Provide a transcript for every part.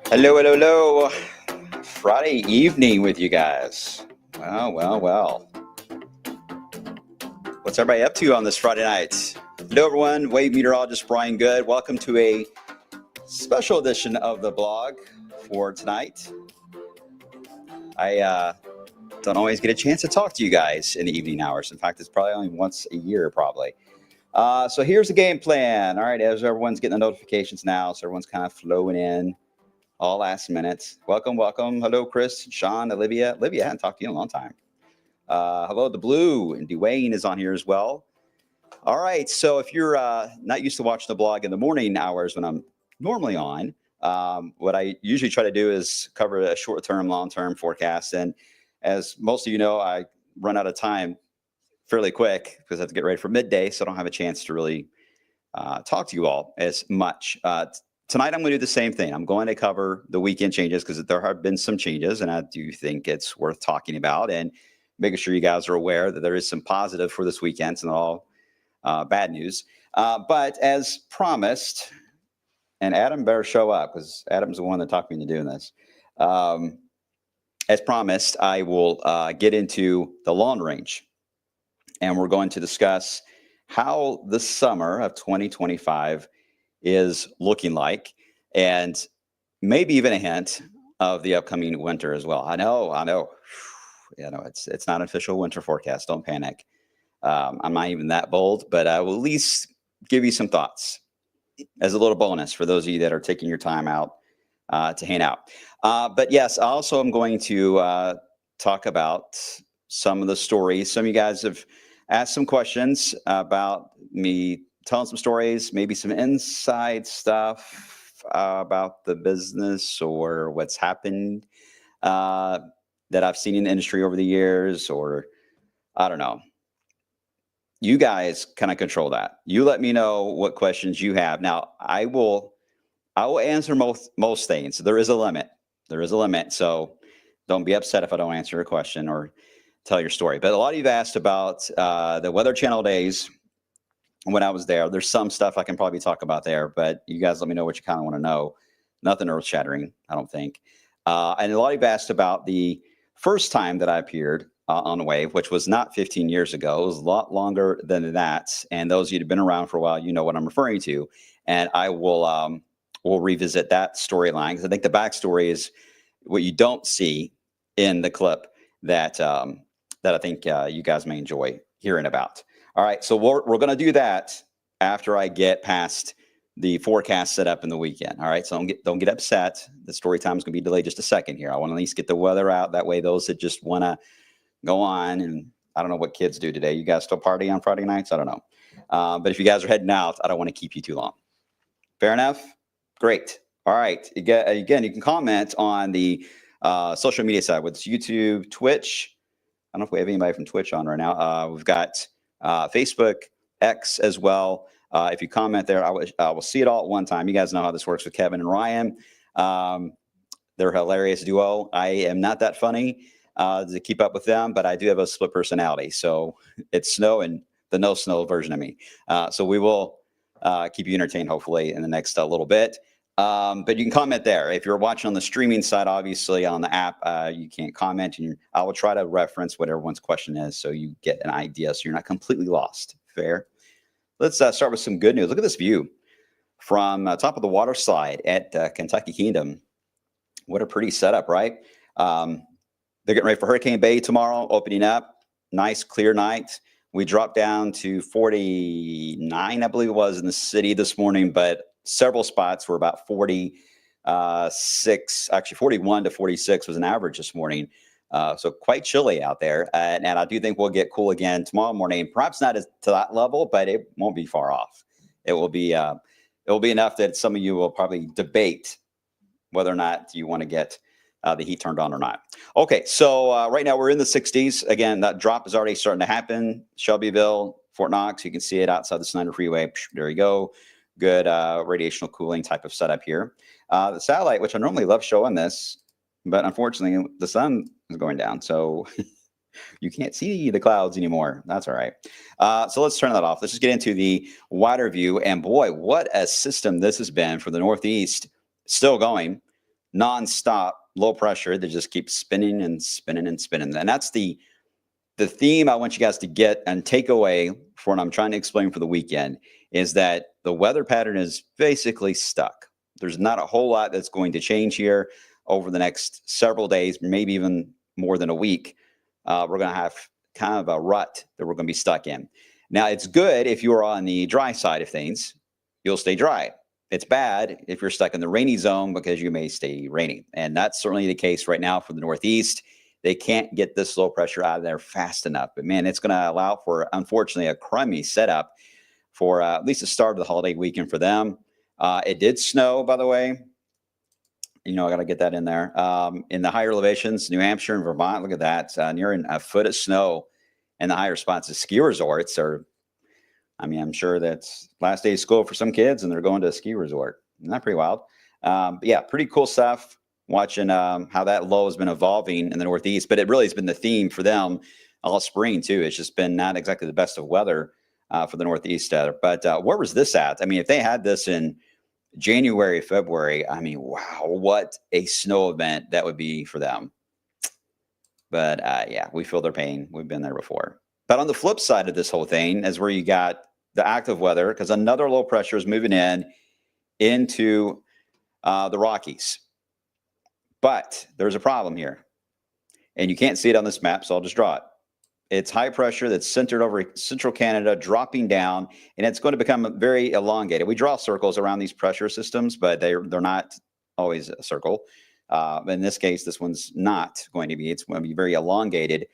Hello, hello, hello. Friday evening with you guys. Well. What's everybody up to on this Friday night? Hello, everyone. Wave meteorologist Brian Goode. Welcome to a special edition of the blog for tonight. I don't always get a chance to talk to you guys in the evening hours. In fact, it's probably only once a year, probably. So here's the game plan. All right, as everyone's getting the notifications now, so everyone's kind of flowing in. All last minute. Welcome. Hello, Chris, Sean, Olivia. Olivia, I haven't talked to you in a long time. Hello, the Blue, and Dwayne is on here as well. All right, so if you're not used to watching the blog in the morning hours when I'm normally on, what I usually try to do is cover a short-term, long-term forecast. And as most of you know, I run out of time fairly quick because I have to get ready for midday, so I don't have a chance to really talk to you all as much. Tonight, I'm going to do the same thing. I'm going to cover the weekend changes because there have been some changes, and I do think it's worth talking about and making sure you guys are aware that there is some positive for this weekend. It's not all bad news. But as promised, and Adam better show up because Adam's the one that talked me into doing this. As promised, I will get into the long range, and we're going to discuss how the summer of 2025 is looking like, and maybe even a hint of the upcoming winter as well. I know. It's not an official winter forecast. Don't panic. I'm not even that bold, but I will at least give you some thoughts as a little bonus for those of you that are taking your time out to hang out. But yes, also I'm going to talk about some of the stories. Some of you guys have asked some questions about me telling some stories, maybe some inside stuff about the business or what's happened that I've seen in the industry over the years, or I don't know. You guys kind of control that. You let me know what questions you have. Now, I will answer most things. There is a limit. So don't be upset if I don't answer a question or tell your story. But a lot of you have asked about the Weather Channel days. When I was there, there's some stuff I can probably talk about there, but you guys let me know what you kind of want to know. Nothing earth shattering, I don't think. And a lot of you have asked about the first time that I appeared on the wave, which was not 15 years ago. It was a lot longer than that. And those of you that have been around for a while, you know what I'm referring to. And I will revisit that storyline because I think the backstory is what you don't see in the clip that I think you guys may enjoy hearing about. All right, so we're going to do that after I get past the forecast set up in the weekend. All right, so don't get upset. The story time is going to be delayed just a second here. I want to at least get the weather out. That way, those that just want to go on, and I don't know what kids do today. You guys still party on Friday nights? I don't know. But if you guys are heading out, I don't want to keep you too long. Fair enough? Great. All right. Again, you can comment on the social media side, whether it's YouTube, Twitch. I don't know if we have anybody from Twitch on right now. We've got Facebook, X as well. If you comment there, I will see it all at one time. You guys know how this works with Kevin and Ryan. They're a hilarious duo. I am not that funny to keep up with them, but I do have a split personality. So it's Snow and the no snow version of me. So we will keep you entertained, hopefully, in the next little bit. But you can comment there. If you're watching on the streaming side, obviously on the app, you can't comment. And I will try to reference what everyone's question is so you get an idea so you're not completely lost. Fair? Let's start with some good news. Look at this view from top of the water slide at Kentucky Kingdom. What a pretty setup, right? They're getting ready for Hurricane Bay tomorrow, opening up. Nice, clear night. We dropped down to 49, I believe it was, in the city this morning, but several spots were about 46, actually 41 to 46 was an average this morning. So quite chilly out there. And I do think we'll get cool again tomorrow morning. Perhaps not to that level, but it won't be far off. It will be enough that some of you will probably debate whether or not you want to get the heat turned on or not. Okay, so right now we're in the 60s. Again, that drop is already starting to happen. Shelbyville, Fort Knox, you can see it outside the Snyder Freeway. There you go. Good radiational cooling type of setup here. The satellite, which I normally love showing this, but unfortunately the sun is going down, so you can't see the clouds anymore. That's all right. So let's turn that off. Let's just get into the wider view. And boy, what a system this has been for the Northeast. Still going. nonstop low pressure that just keeps spinning and spinning and spinning. And that's the theme I want you guys to get and take away for what I'm trying to explain for the weekend is that the weather pattern is basically stuck. There's not a whole lot that's going to change here over the next several days, maybe even more than a week. We're going to have kind of a rut that we're going to be stuck in. Now, it's good if you are on the dry side of things. You'll stay dry. It's bad if you're stuck in the rainy zone because you may stay rainy. And that's certainly the case right now for the Northeast. They can't get this low pressure out of there fast enough. But, man, it's going to allow for, unfortunately, a crummy setup for at least the start of the holiday weekend for them. It did snow, by the way. I got to get that in there. In the higher elevations, New Hampshire and Vermont, look at that. Near a foot of snow in the higher spots. The ski resorts are, I'm sure that's last day of school for some kids, and they're going to a ski resort. Isn't that pretty wild? But yeah, pretty cool stuff. Watching how that low has been evolving in the Northeast, but it really has been the theme for them all spring too. It's just been not exactly the best of weather for the Northeast. But where was this at? If they had this in January, February, wow, what a snow event that would be for them. But yeah, we feel their pain. We've been there before. But on the flip side of this whole thing is where you got the active weather, because another low pressure is moving into the Rockies. But there's a problem here, and you can't see it on this map, so I'll just draw it. It's high pressure that's centered over central Canada, dropping down, and it's going to become very elongated. We draw circles around these pressure systems, but they're not always a circle. In this case, this one's not going to be. It's going to be very elongated,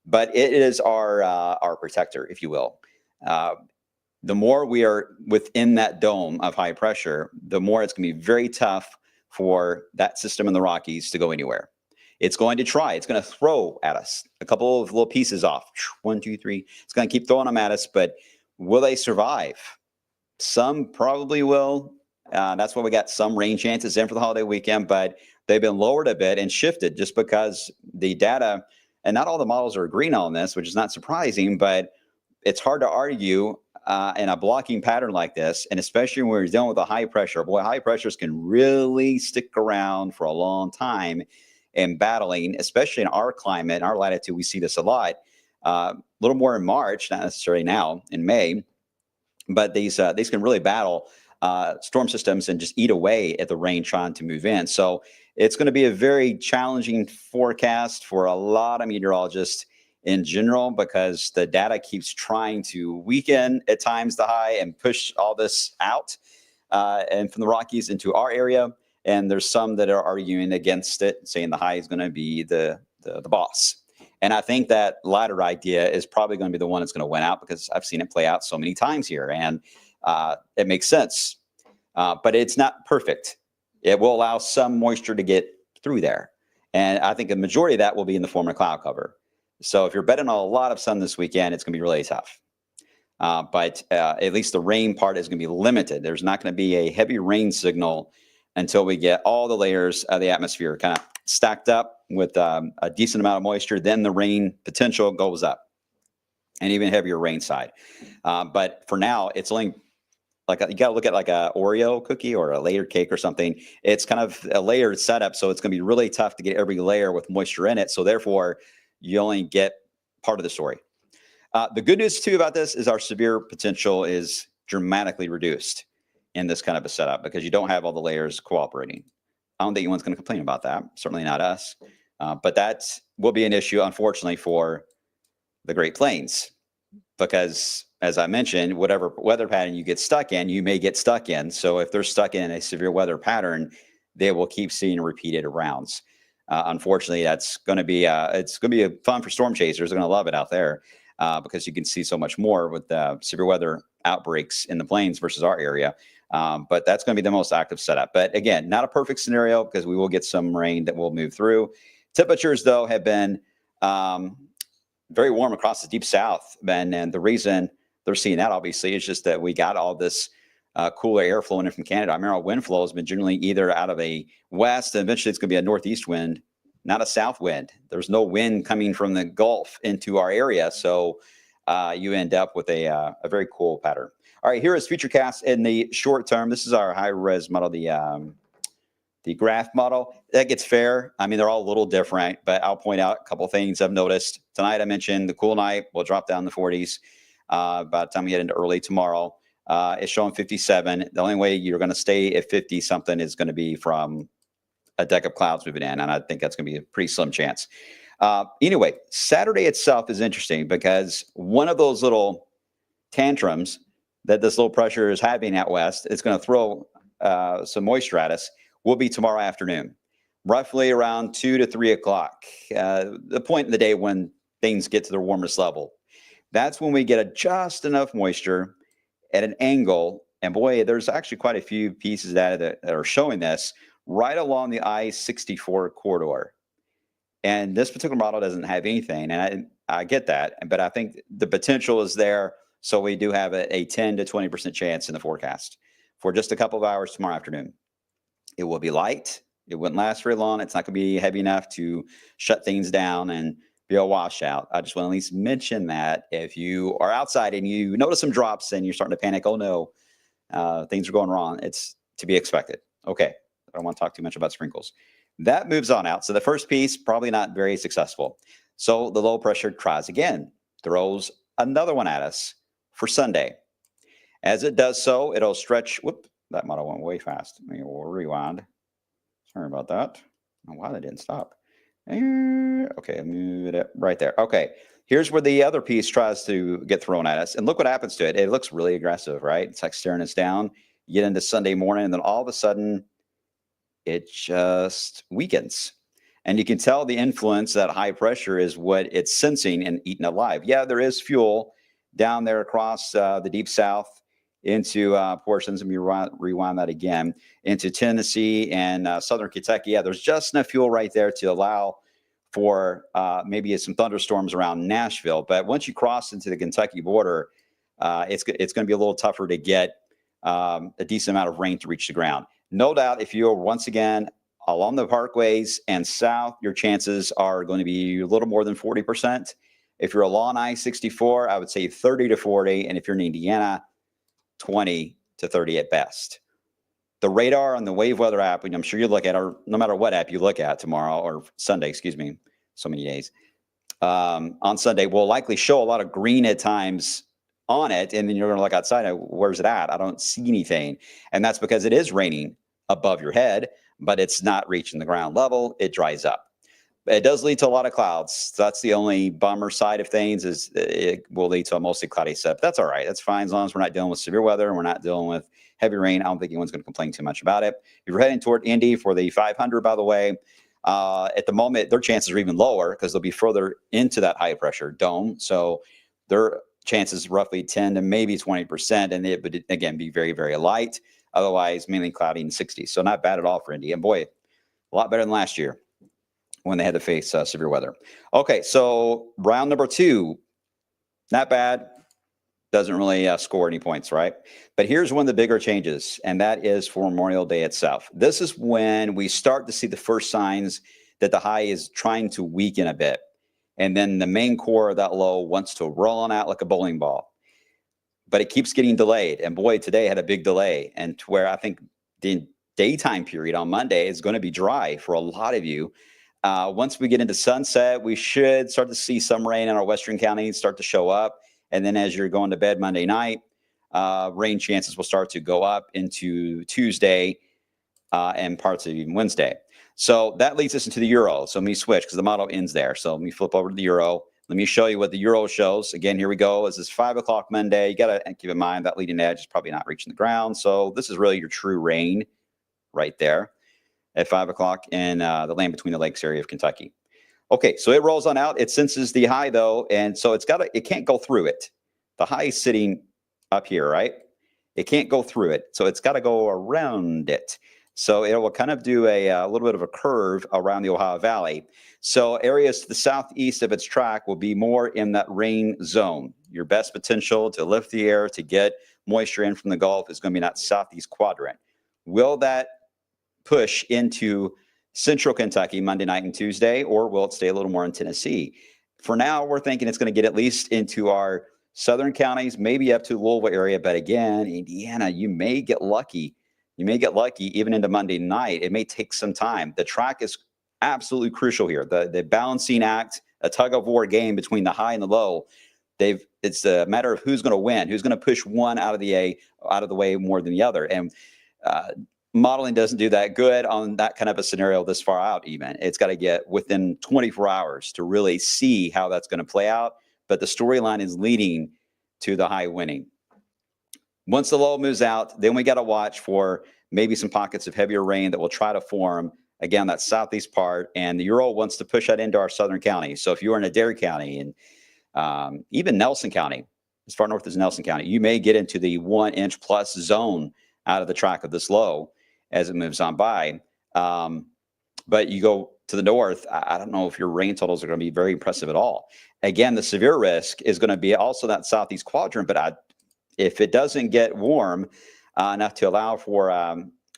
but it is our protector, if you will. The more we are within that dome of high pressure, the more it's going to be very tough for that system in the Rockies to go anywhere. It's going to try. It's going to throw at us a couple of little pieces off. 1, 2, 3. It's going to keep throwing them at us, but will they survive? Some probably will. That's why we got some rain chances in for the holiday weekend, but they've been lowered a bit and shifted just because the data, and not all the models are agreeing on this, which is not surprising, but it's hard to argue in a blocking pattern like this, and especially when we're dealing with a high pressure. Boy, high pressures can really stick around for a long time and battling, especially in our climate, in our latitude. We see this a lot. A little more in March, not necessarily now in May, but these can really battle storm systems and just eat away at the rain trying to move in. So it's going to be a very challenging forecast for a lot of meteorologists in general, because the data keeps trying to weaken at times the high and push all this out and from the Rockies into our area. And there's some that are arguing against it, saying the high is going to be the boss. And I think that latter idea is probably going to be the one that's going to win out, because I've seen it play out so many times here, and it makes sense. But it's not perfect. It will allow some moisture to get through there. And I think the majority of that will be in the form of cloud cover. So if you're betting on a lot of sun this weekend, it's going to be really tough. But at least the rain part is going to be limited. There's not going to be a heavy rain signal until we get all the layers of the atmosphere kind of stacked up with a decent amount of moisture. Then the rain potential goes up, and even heavier rain side. But for now, it's only like you got to look at like a Oreo cookie or a layered cake or something. It's kind of a layered setup, so it's going to be really tough to get every layer with moisture in it. So therefore, you only get part of the story. The good news too about this is our severe potential is dramatically reduced in this kind of a setup, because you don't have all the layers cooperating. I don't think anyone's going to complain about that. Certainly not us. But that will be an issue, unfortunately, for the Great Plains, because, as I mentioned, whatever weather pattern you get stuck in, you may get stuck in. So if they're stuck in a severe weather pattern, they will keep seeing repeated rounds. Unfortunately, that's going to be it's going to be fun for storm chasers. They're going to love it out there because you can see so much more with severe weather outbreaks in the plains versus our area. But that's going to be the most active setup. But again, not a perfect scenario, because we will get some rain that will move through. Temperatures, though, have been very warm across the deep south. And the reason they're seeing that, obviously, is just that we got all this cooler air flowing in from Canada. I remember our wind flow has been generally either out of a west, and eventually it's going to be a northeast wind, not a south wind. There's no wind coming from the Gulf into our area. So you end up with a very cool pattern. All right, here is Futurecast in the short term. This is our high-res model, the the graph model, that gets fair. I mean, they're all a little different, but I'll point out a couple things I've noticed. Tonight I mentioned the cool night will drop down in the 40s by the time we get into early tomorrow. It's showing 57. The only way you're going to stay at 50 something is going to be from a deck of clouds moving in, and I think that's going to be a pretty slim chance. Anyway, Saturday itself is interesting because one of those little tantrums that this low pressure is having out west, it's going to throw some moisture at us, will be tomorrow afternoon, roughly around 2 to 3 o'clock, the point in the day when things get to their warmest level. That's when we get just enough moisture at an angle. And boy, there's actually quite a few pieces that are showing this right along the I-64 corridor. And this particular model doesn't have anything, and I get that, but I think the potential is there. So we do have a 10 to 20% chance in the forecast for just a couple of hours tomorrow afternoon. It will be light. It wouldn't last very long. It's not going to be heavy enough to shut things down and be a washout. I just want to at least mention that if you are outside and you notice some drops and you're starting to panic, oh no, things are going wrong, it's to be expected. Okay, I don't want to talk too much about sprinkles. That moves on out. So the first piece, probably not very successful. So the low pressure tries again, throws another one at us for Sunday. As it does so, it'll stretch. Whoop, that model went way fast. Maybe we'll rewind. Sorry about that. I don't know why that didn't stop. Okay, move it right there. Okay, here's where the other piece tries to get thrown at us. And look what happens to it. It looks really aggressive, right? It's like staring us down. You get into Sunday morning, and then all of a sudden, it just weakens. And you can tell the influence that high pressure is what it's sensing and eating alive. Yeah, there is fuel down there across the deep south into portions, and we rewind that again, into Tennessee and southern Kentucky. Yeah, there's just enough fuel right there to allow for maybe some thunderstorms around Nashville. But once you cross into the Kentucky border, it's going to be a little tougher to get a decent amount of rain to reach the ground. No doubt, if you're once again along the parkways and south, your chances are going to be a little more than 40%. If you're along I-64, I would say 30 to 40. And if you're in Indiana, 20 to 30 at best. The radar on the Wave Weather app, and I'm sure you look at, or no matter what app you look at tomorrow or Sunday, excuse me, so many days, on Sunday will likely show a lot of green at times on it, and then you're going to look outside, where's it at? I don't see anything. And that's because it is raining above your head, but it's not reaching the ground level. It dries up. It does lead to a lot of clouds. So that's the only bummer side of things, is it will lead to a mostly cloudy set. But that's all right. That's fine as long as we're not dealing with severe weather and we're not dealing with heavy rain. I don't think anyone's going to complain too much about it. If you're heading toward Indy for the 500, by the way, at the moment, their chances are even lower because they'll be further into that high pressure dome. So their chances roughly 10 to maybe 20%, and it would, again, be very, very light. Otherwise, mainly cloudy in 60s. So not bad at all for Indy. And boy, a lot better than last year when they had to face severe weather. Okay, so round number 2, not bad. Doesn't really score any points, right? But here's one of the bigger changes, and that is for Memorial Day itself. This is when we start to see the first signs that the high is trying to weaken a bit. And then the main core of that low wants to roll on out like a bowling ball. But it keeps getting delayed. And boy, today had a big delay. And to where I think the daytime period on Monday is going to be dry for a lot of you. Once we get into sunset, we should start to see some rain in our western counties start to show up. And then as you're going to bed Monday night, rain chances will start to go up into Tuesday and parts of even Wednesday. So that leads us into the euro. So let me switch because the model ends there. So let me flip over to the euro. Let me show you what the euro shows. Again, here we go. This is 5 o'clock Monday. You got to keep in mind that leading edge is probably not reaching the ground. So this is really your true rain right there at 5 o'clock in the land between the lakes area of Kentucky. Okay, so it rolls on out. It senses the high though, and so it can't go through it. The high is sitting up here, right? It can't go through it, so it's got to go around it. So it will kind of do a little bit of a curve around the Ohio Valley. So areas to the southeast of its track will be more in that rain zone. Your best potential to lift the air to get moisture in from the Gulf is going to be in that southeast quadrant. Will that push into central Kentucky Monday night and Tuesday, or will it stay a little more in Tennessee? For now, we're thinking it's going to get at least into our southern counties, maybe up to Louisville area. But again, Indiana, you may get lucky You may get lucky even into Monday night. It may take some time. The track is absolutely crucial here. The balancing act, a tug of war game between the high and the low. It's a matter of who's going to win, who's going to push one out of the way more than the other. And modeling doesn't do that good on that kind of a scenario this far out. Even it's got to get within 24 hours to really see how that's going to play out. But the storyline is leading to the high winning. Once the low moves out, then we got to watch for maybe some pockets of heavier rain that will try to form, again, that southeast part. And the Euro wants to push that into our southern counties. So if you are in Adair County and even Nelson County, as far north as Nelson County, you may get into the 1 inch plus zone out of the track of this low as it moves on by. But you go to the north, I don't know if your rain totals are going to be very impressive at all. Again, the severe risk is going to be also that southeast quadrant, but if it doesn't get warm enough to allow for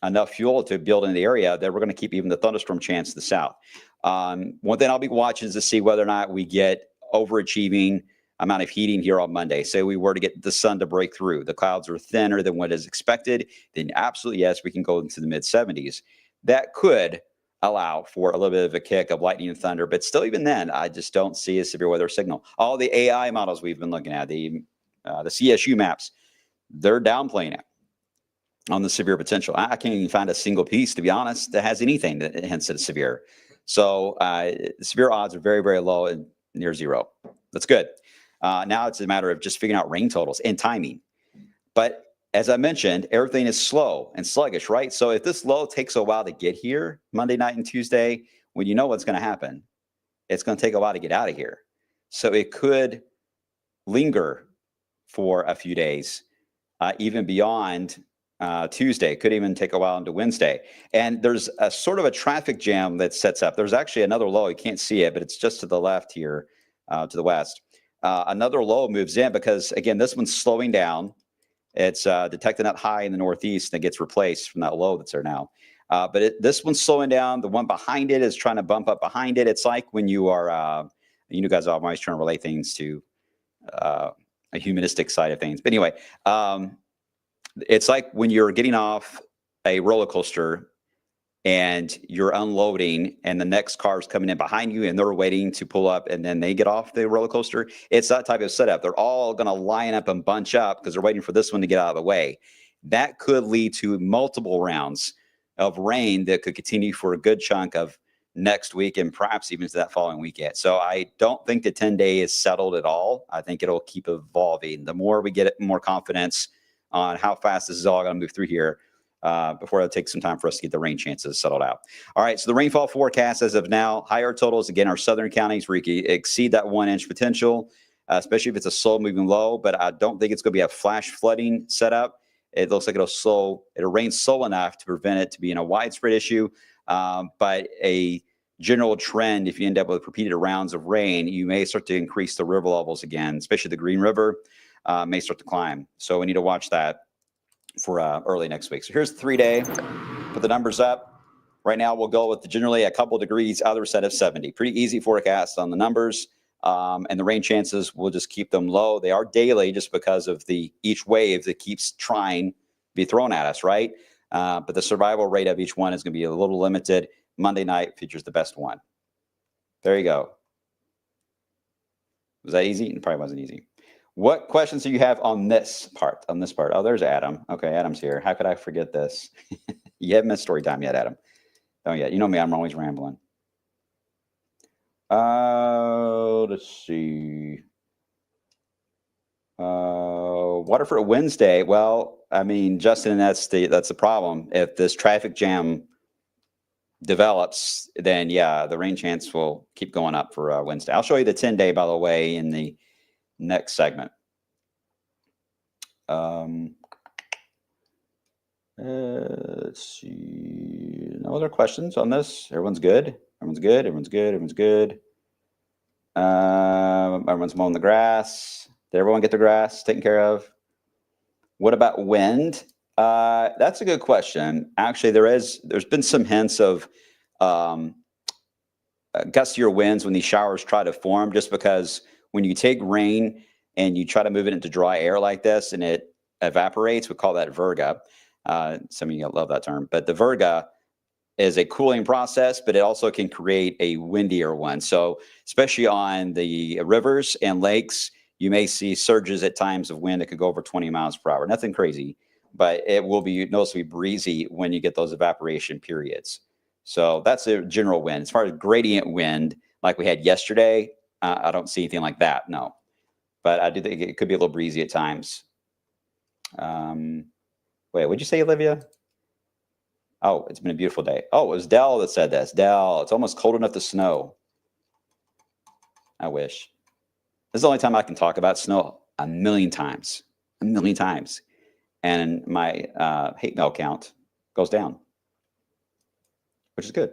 enough fuel to build in the area, then we're going to keep even the thunderstorm chance to the south. One thing I'll be watching is to see whether or not we get overachieving amount of heating here on Monday. Say we were to get the sun to break through, the clouds are thinner than what is expected, then absolutely yes, we can go into the mid 70s. That could allow for a little bit of a kick of lightning and thunder, but still even then, I just don't see a severe weather signal. All the AI models we've been looking at, the CSU maps, they're downplaying it on the severe potential. I can't even find a single piece, to be honest, that has anything that hints at severe. So severe odds are very, very low and near zero. That's good. Now it's a matter of just figuring out rain totals and timing. But as I mentioned, everything is slow and sluggish, right? So if this low takes a while to get here, Monday night and Tuesday, when you know what's going to happen, it's going to take a while to get out of here. So it could linger for a few days, even beyond Tuesday. It could even take a while into Wednesday. And there's a sort of a traffic jam that sets up. There's actually another low. You can't see it, but it's just to the left here, to the west. Another low moves in because, again, this one's slowing down. It's detecting that high in the northeast and it gets replaced from that low that's there now. But this one's slowing down. The one behind it is trying to bump up behind it. It's like when you are, you guys are always trying to relate things to a humanistic side of things. But anyway, it's like when you're getting off a roller coaster and you're unloading and the next car is coming in behind you and they're waiting to pull up and then they get off the roller coaster. It's that type of setup. They're all going to line up and bunch up because they're waiting for this one to get out of the way. That could lead to multiple rounds of rain that could continue for a good chunk of next week and perhaps even to that following weekend. So I don't think the 10-day is settled at all. I think it'll keep evolving. The more we get more confidence on how fast this is all going to move through here, before it'll take some time for us to get the rain chances settled out. All right, so the rainfall forecast as of now, higher totals, again, our southern counties exceed that 1 inch potential, especially if it's a slow moving low, but I don't think it's going to be a flash flooding setup. It looks like it'll rain slow enough to prevent it to being a widespread issue, but a general trend, if you end up with repeated rounds of rain, you may start to increase the river levels again, especially the Green River may start to climb. So we need to watch that for early next week. So here's the 3-day. Put the numbers up. Right now, we'll go with generally a couple degrees, other side of 70. Pretty easy forecast on the numbers. And the rain chances, we'll just keep them low. They are daily just because of each wave that keeps trying to be thrown at us, right? But the survival rate of each one is going to be a little limited. Monday night features the best one. There you go. Was that easy? It probably wasn't easy. What questions do you have on this part? Oh, there's Adam. Okay, Adam's here. How could I forget this? You haven't missed story time yet, Adam. Oh, yeah. You know me. I'm always rambling. Let's see. Waterford Wednesday. Well, I mean, Justin, that's the problem. If this traffic jam develops, then yeah, the rain chance will keep going up for Wednesday. I'll show you the 10-day, by the way, in the next segment. Let's see. No other questions on this? Everyone's good? Everyone's good? Everyone's good? Everyone's good? Everyone's mowing the grass. Did everyone get the grass taken care of? What about wind? That's a good question. Actually, there's been some hints of gustier winds when these showers try to form, just because when you take rain and you try to move it into dry air like this and it evaporates, we call that virga. Some of you love that term, but the virga is a cooling process, but it also can create a windier one. So especially on the rivers and lakes, you may see surges at times of wind that could go over 20 miles per hour. Nothing crazy, but it will be noticeably breezy when you get those evaporation periods. So that's a general wind. As far as gradient wind, like we had yesterday, I don't see anything like that, no. But I do think it could be a little breezy at times. Wait, what'd you say, Olivia? Oh, it's been a beautiful day. Oh, it was Dell that said this. Dell, it's almost cold enough to snow. I wish. This is the only time I can talk about snow a million times. A million times. And my hate mail count goes down, which is good.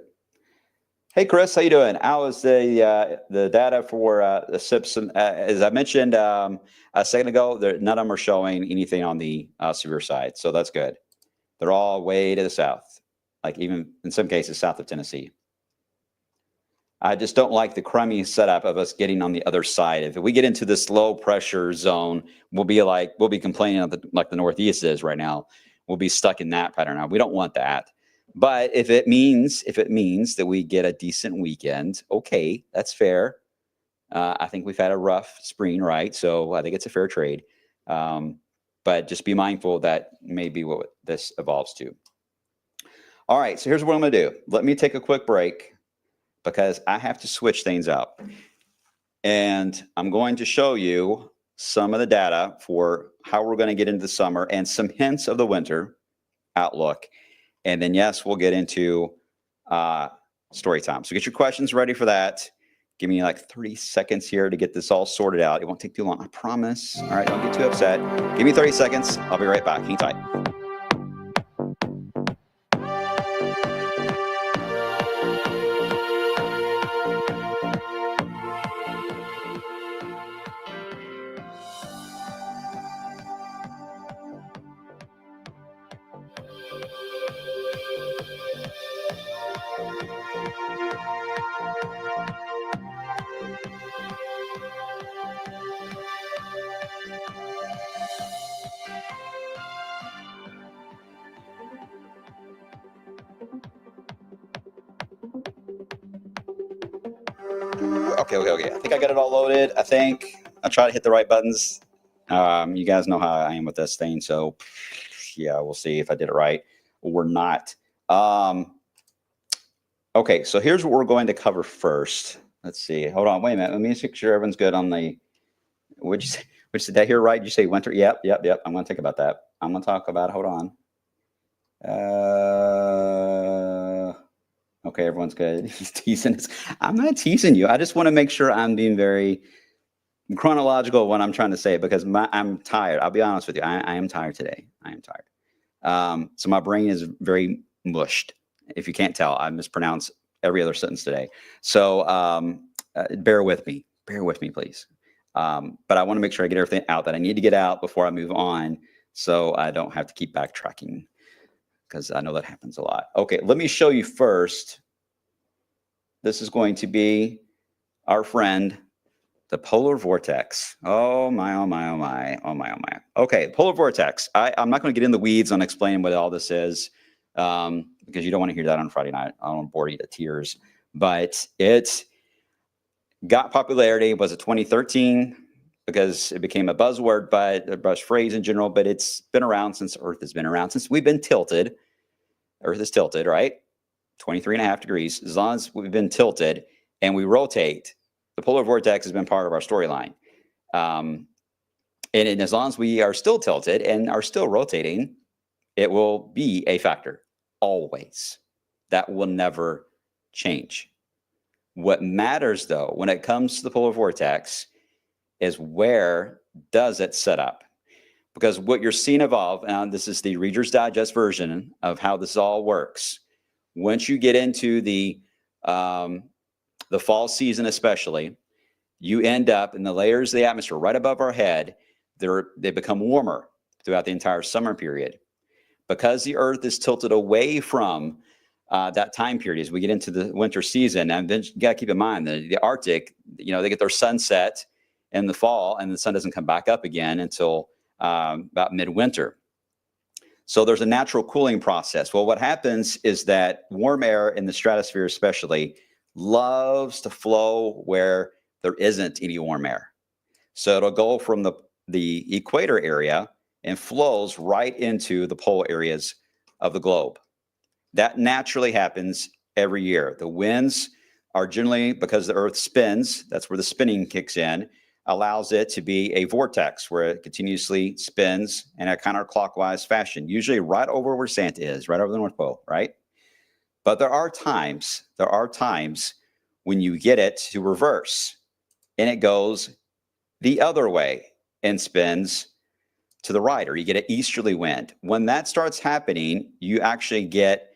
Hey, Chris, how you doing? How is the data for the SIPs? As I mentioned a second ago, none of them are showing anything on the severe side, so that's good. They're all way to the south, like even in some cases south of Tennessee. I just don't like the crummy setup of us getting on the other side. If we get into this low pressure zone, we'll be complaining like the Northeast is right now. We'll be stuck in that pattern. Now, we don't want that. But if it means that we get a decent weekend, okay, that's fair. I think we've had a rough spring, right? So I think it's a fair trade. But just be mindful that may be what this evolves to. All right, so here's what I'm going to do. Let me take a quick break because I have to switch things up. And I'm going to show you some of the data for how we're going to get into the summer and some hints of the winter outlook. And then, yes, we'll get into story time. So get your questions ready for that. Give me like 30 seconds here to get this all sorted out. It won't take too long, I promise. All right, don't get too upset. Give me 30 seconds. I'll be right back. Hang tight. Okay. I think I got it all loaded. I think I'll try to hit the right buttons. You guys know how I am with this thing. So yeah, we'll see if I did it right or not. Okay, so here's what we're going to cover first. Let's see. Hold on. Wait a minute. Let me make sure everyone's good on the, what'd you say? Did I hear right? Did you say winter? Yep. I'm going to think about that. I'm going to talk about, hold on. Okay, everyone's good. He's teasing us. I'm not teasing you. I just want to make sure I'm being very chronological when I'm trying to say it because I'm tired. I'll be honest with you. I am tired today. I am tired. So my brain is very mushed. If you can't tell, I mispronounce every other sentence today. So bear with me. Bear with me, please. But I want to make sure I get everything out that I need to get out before I move on so I don't have to keep backtracking because I know that happens a lot. Okay, let me show you first. This is going to be our friend, the polar vortex. Oh my. Okay, polar vortex. I'm not going to get in the weeds on explaining what all this is because you don't want to hear that on Friday night. I don't want to bore you to tears. But it got popularity, was it 2013? Because it became a buzzword, but a buzz phrase in general, but it's been around since Earth has been around, since we've been tilted. Earth is tilted, right? 23.5 degrees. As long as we've been tilted and we rotate, the polar vortex has been part of our storyline. And as long as we are still tilted and are still rotating, it will be a factor, always. That will never change. What matters, though, when it comes to the polar vortex is where does it set up? Because what you're seeing evolve, and this is the Reader's Digest version of how this all works. Once you get into the fall season especially, you end up in the layers of the atmosphere right above our head, they become warmer throughout the entire summer period. Because the Earth is tilted away from that time period as we get into the winter season, and then you got to keep in mind the Arctic, they get their sunset in the fall, and the sun doesn't come back up again until about midwinter. So there's a natural cooling process. Well, what happens is that warm air in the stratosphere especially loves to flow where there isn't any warm air. So it'll go from the equator area and flows right into the polar areas of the globe. That naturally happens every year. The winds are generally, because the Earth spins, that's where the spinning kicks in, allows it to be a vortex where it continuously spins in a counterclockwise fashion, usually right over where Santa is, right over the North Pole, right? But there are times when you get it to reverse and it goes the other way and spins to the right, or you get an easterly wind. When that starts happening, you actually get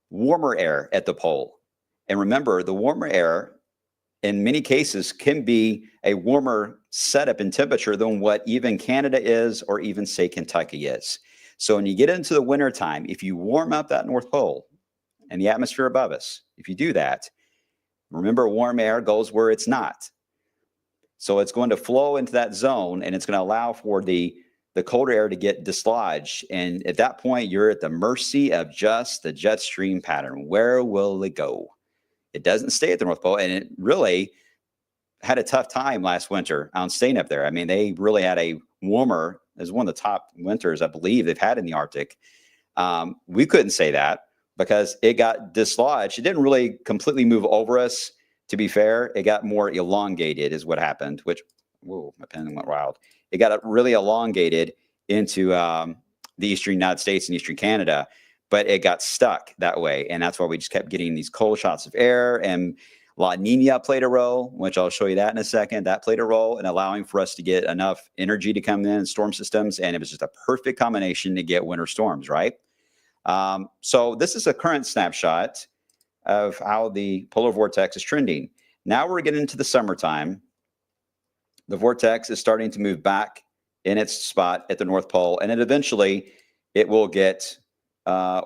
warmer air at the pole. And remember, the warmer air in many cases can be a warmer setup in temperature than what even Canada is, or even say Kentucky is. So when you get into the wintertime, if you warm up that North Pole and the atmosphere above us, if you do that, remember, warm air goes where it's not. So it's going to flow into that zone, and it's going to allow for the colder air to get dislodged. And at that point, you're at the mercy of just the jet stream pattern. Where will it go? It doesn't stay at the North Pole, and it really had a tough time last winter on staying up there. I mean, they really had a warmer, it was one of the top winters, I believe, they've had in the Arctic. We couldn't say that because it got dislodged. It didn't really completely move over us. To be fair, it got more elongated is what happened, which, whoa, my pen went wild. It got really elongated into the eastern United States and eastern Canada, but it got stuck that way. And that's why we just kept getting these cold shots of air, and La Nina played a role, which I'll show you that in a second. That played a role in allowing for us to get enough energy to come in storm systems. And it was just a perfect combination to get winter storms, right? So this is a current snapshot of how the polar vortex is trending. Now we're getting into the summertime. The vortex is starting to move back in its spot at the North Pole, and then eventually it will get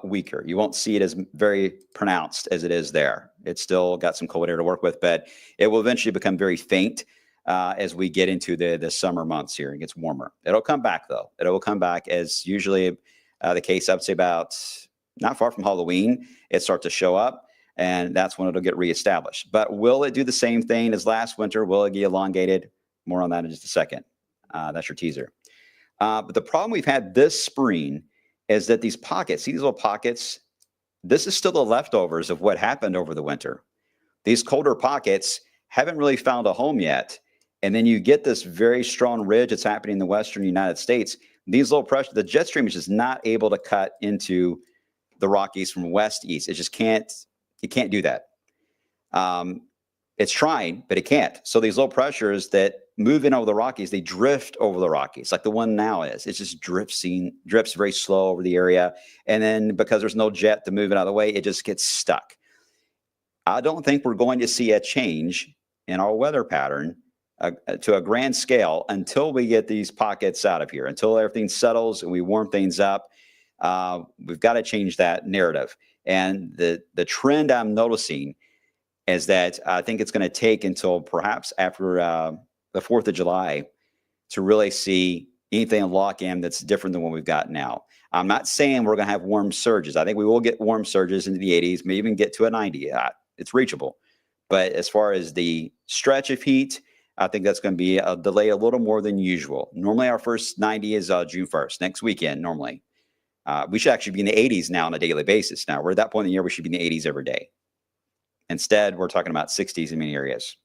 weaker. You won't see it as very pronounced as it is there. It's still got some cold air to work with, but it will eventually become very faint as we get into the summer months here. It gets warmer. It'll come back, though. It will come back, as usually the case, I'd say about not far from Halloween, it starts to show up, and that's when it'll get reestablished. But will it do the same thing as last winter? Will it get elongated? More on that in just a second. That's your teaser. But the problem we've had this spring is that these pockets, see these little pockets, this is still the leftovers of what happened over the winter. These colder pockets haven't really found a home yet. And then you get this very strong ridge that's happening in the western United States. These low pressure, the jet stream is just not able to cut into the Rockies from west to east. It just can't, it can't do that. It's trying, but it can't. So these low pressures that move in over the Rockies, they drift over the Rockies like the one now is. It just drifts very slow over the area. And then because there's no jet to move it out of the way, it just gets stuck. I don't think we're going to see a change in our weather pattern to a grand scale until we get these pockets out of here, until everything settles and we warm things up. We've got to change that narrative. And the trend I'm noticing is that I think it's going to take until perhaps after the 4th of July to really see anything lock in that's different than what we've got now. I'm not saying we're going to have warm surges. I think we will get warm surges into the 80s, maybe even get to a 90. It's reachable. But as far as the stretch of heat, I think that's going to be a delay a little more than usual. Normally, our first 90 is June 1st, next weekend, normally. We should actually be in the 80s now on a daily basis. Now, we're at that point in the year, we should be in the 80s every day. Instead, we're talking about 60s in many areas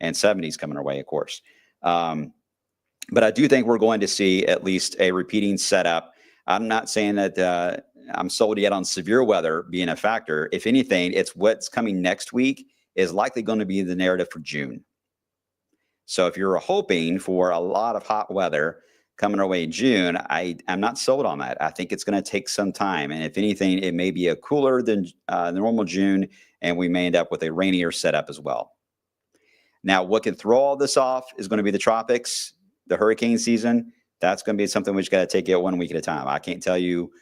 and 70s coming our way, of course. But I do think we're going to see at least a repeating setup. I'm not saying that I'm sold yet on severe weather being a factor. If anything, it's what's coming next week is likely going to be the narrative for June. So if you're hoping for a lot of hot weather coming our way in June, I'm not sold on that. I think it's going to take some time. And if anything, it may be a cooler than the normal June, and we may end up with a rainier setup as well. Now, what can throw all this off is going to be the tropics, the hurricane season. That's going to be something we just got to take it 1 week at a time. I can't tell you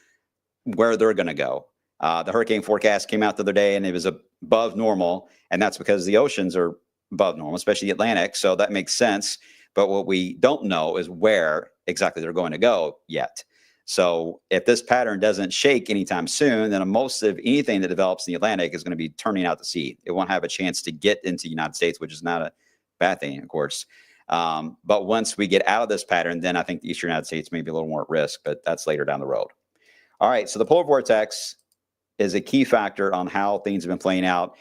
where they're going to go. The hurricane forecast came out the other day, and it was above normal, and that's because the oceans are above normal, especially the Atlantic, so that makes sense. But what we don't know is where exactly they're going to go yet. So if this pattern doesn't shake anytime soon, then most of anything that develops in the Atlantic is going to be turning out to sea. It won't have a chance to get into the United States, which is not a bad thing, of course. But once we get out of this pattern, then I think the eastern United States may be a little more at risk, but that's later down the road. All right, so the polar vortex is a key factor on how things have been playing out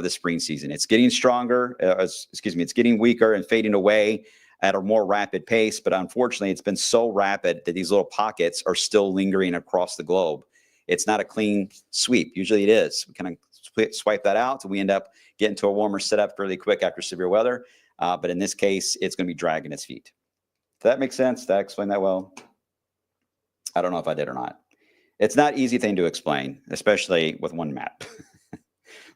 this spring season. It's getting stronger, it's getting weaker and fading away at a more rapid pace, but unfortunately it's been so rapid that these little pockets are still lingering across the globe. It's not a clean sweep. Usually it is. We kind of swipe that out, and we end up getting to a warmer setup fairly quick after severe weather. But in this case, it's going to be dragging its feet. Does that make sense? Did I explain that well? I don't know if I did or not. It's not an easy thing to explain, especially with one map.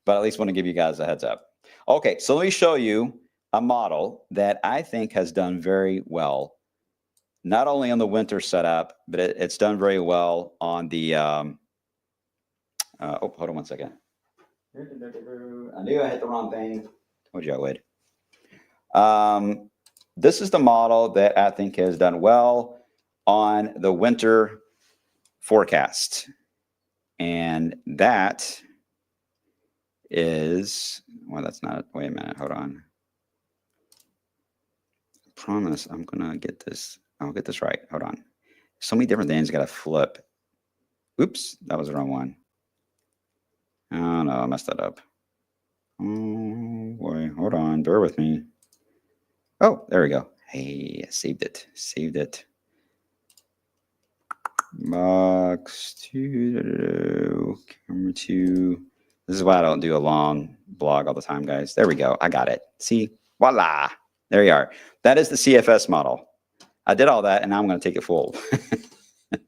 But at least want to give you guys a heads up. Okay, so let me show you a model that I think has done very well, not only on the winter setup, but it's done very well on the, oh, hold on one second. I knew I hit the wrong thing. Told you I would. This is the model that I think has done well on the winter forecast. And that is, well, that's not, wait a minute, hold on. I promise I'm going to get this. I'll get this right. Hold on. So many different things got to flip. Oops, that was the wrong one. Oh, no, I messed that up. Oh, boy, hold on. Bear with me. Oh, there we go. Hey, I saved it. Saved it. Box 2, camera 2. This is why I don't do a long blog all the time, guys. There we go. I got it. See? Voila. There you are. That is the CFS model. I did all that, and now I'm going to take it full. The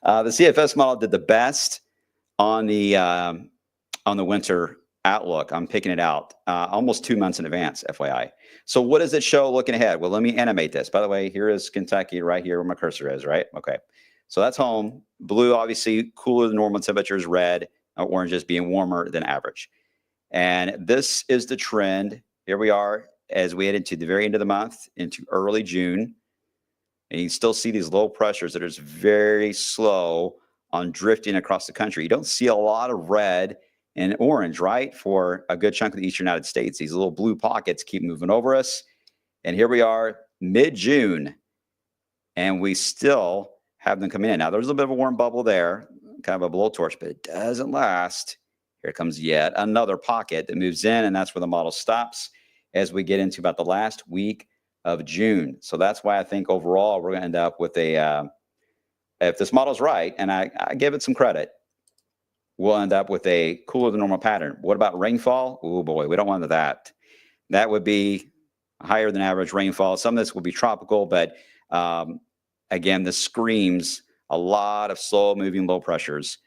CFS model did the best on the winter outlook. I'm picking it out almost 2 months in advance, FYI. So what does it show looking ahead? Well, let me animate this. By the way, here is Kentucky right here where my cursor is, right? Okay. So that's home. Blue, obviously, cooler than normal temperatures. Red, orange is being warmer than average. And this is the trend. Here we are as we head into the very end of the month, into early June. And you still see these low pressures that are just very slow on drifting across the country. You don't see a lot of red and orange, right, for a good chunk of the eastern United States. These little blue pockets keep moving over us. And here we are, mid-June, and we still have them coming in. Now, there's a bit of a warm bubble there, kind of a blowtorch, but it doesn't last. Here comes yet another pocket that moves in, and that's where the model stops as we get into about the last week of June. So that's why I think overall we're going to end up with a, if this model's right, and I give it some credit, we'll end up with a cooler than normal pattern. What about rainfall? Oh boy, we don't want that. That would be higher than average rainfall. Some of this will be tropical, but again, this screams a lot of slow moving low pressures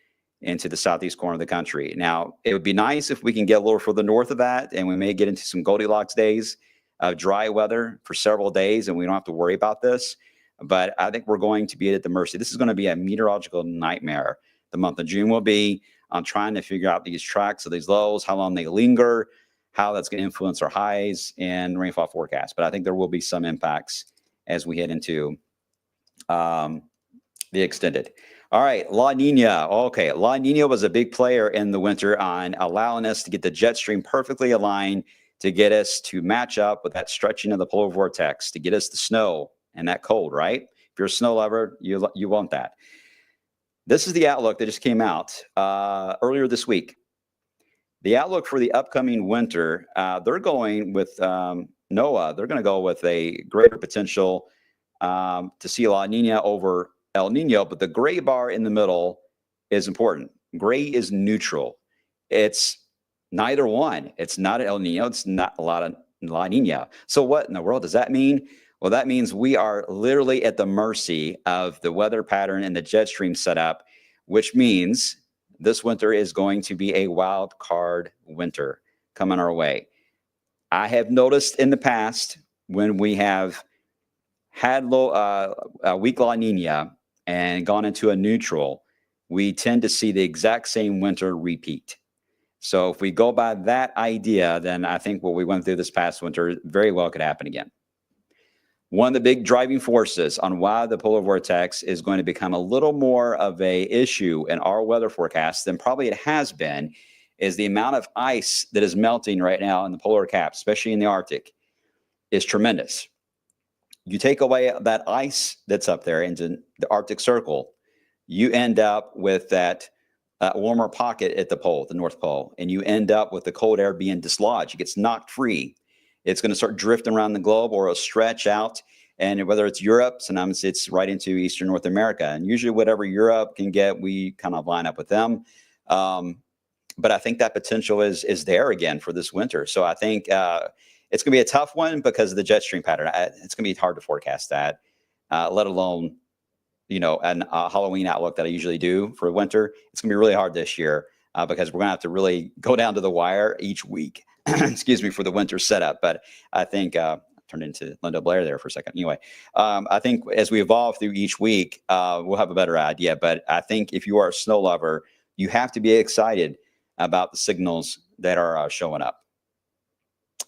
into the southeast corner of the country. Now, it would be nice if we can get a little further north of that, and we may get into some Goldilocks days of dry weather for several days, and we don't have to worry about this. But I think we're going to be at the mercy. This is going to be a meteorological nightmare. The month of June will be on trying to figure out these tracks of these lows, how long they linger, how that's going to influence our highs and rainfall forecast. But I think there will be some impacts as we head into the extended. All right, La Nina. Okay, La Nina was a big player in the winter on allowing us to get the jet stream perfectly aligned to get us to match up with that stretching of the polar vortex, to get us the snow and that cold, right? If you're a snow lover, you want that. This is the outlook that just came out earlier this week. The outlook for the upcoming winter, they're going with NOAA. They're going to go with a greater potential to see La Nina over El Nino, but the gray bar in the middle is important. Gray is neutral. It's neither one. It's not an El Nino. It's not a lot of La Nina. So what in the world does that mean? Well, that means we are literally at the mercy of the weather pattern and the jet stream setup, which means this winter is going to be a wild card winter coming our way. I have noticed in the past when we have had a weak La Nina and gone into a neutral, we tend to see the exact same winter repeat. So if we go by that idea, then I think what we went through this past winter very well could happen again. one of the big driving forces on why the polar vortex is going to become a little more of a issue in our weather forecast than probably it has been is the amount of ice that is melting right now in the polar cap, especially in the Arctic, is tremendous. You take away that ice that's up there into the Arctic Circle, you end up with that warmer pocket at the pole, the North Pole, and you end up with the cold air being dislodged. It gets knocked free. It's going to start drifting around the globe, or it'll stretch out. And whether it's Europe, sometimes it's right into Eastern North America. And usually whatever Europe can get, we kind of line up with them. But I think that potential is there again for this winter. So I think it's going to be a tough one because of the jet stream pattern. It's going to be hard to forecast that, let alone, an Halloween outlook that I usually do for winter. It's going to be really hard this year because we're going to have to really go down to the wire each week. Excuse me, for the winter setup. But I think I turned into Linda Blair there for a second. Anyway, I think as we evolve through each week, we'll have a better idea. But I think if you are a snow lover, you have to be excited about the signals that are showing up.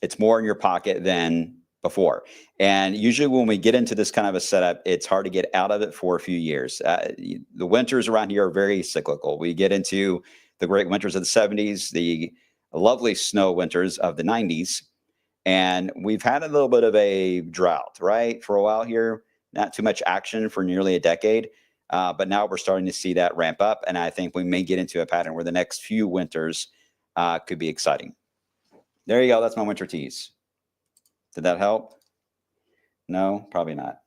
It's more in your pocket than before. And usually when we get into this kind of a setup, it's hard to get out of it for a few years. The winters around here are very cyclical. We get into the great winters of the 70s, the lovely snow winters of the 90s. And we've had a little bit of a drought, right? For a while here, not too much action for nearly a decade. But now we're starting to see that ramp up. And I think we may get into a pattern where the next few winters could be exciting. There you go. That's my winter tease. Did that help? No, probably not.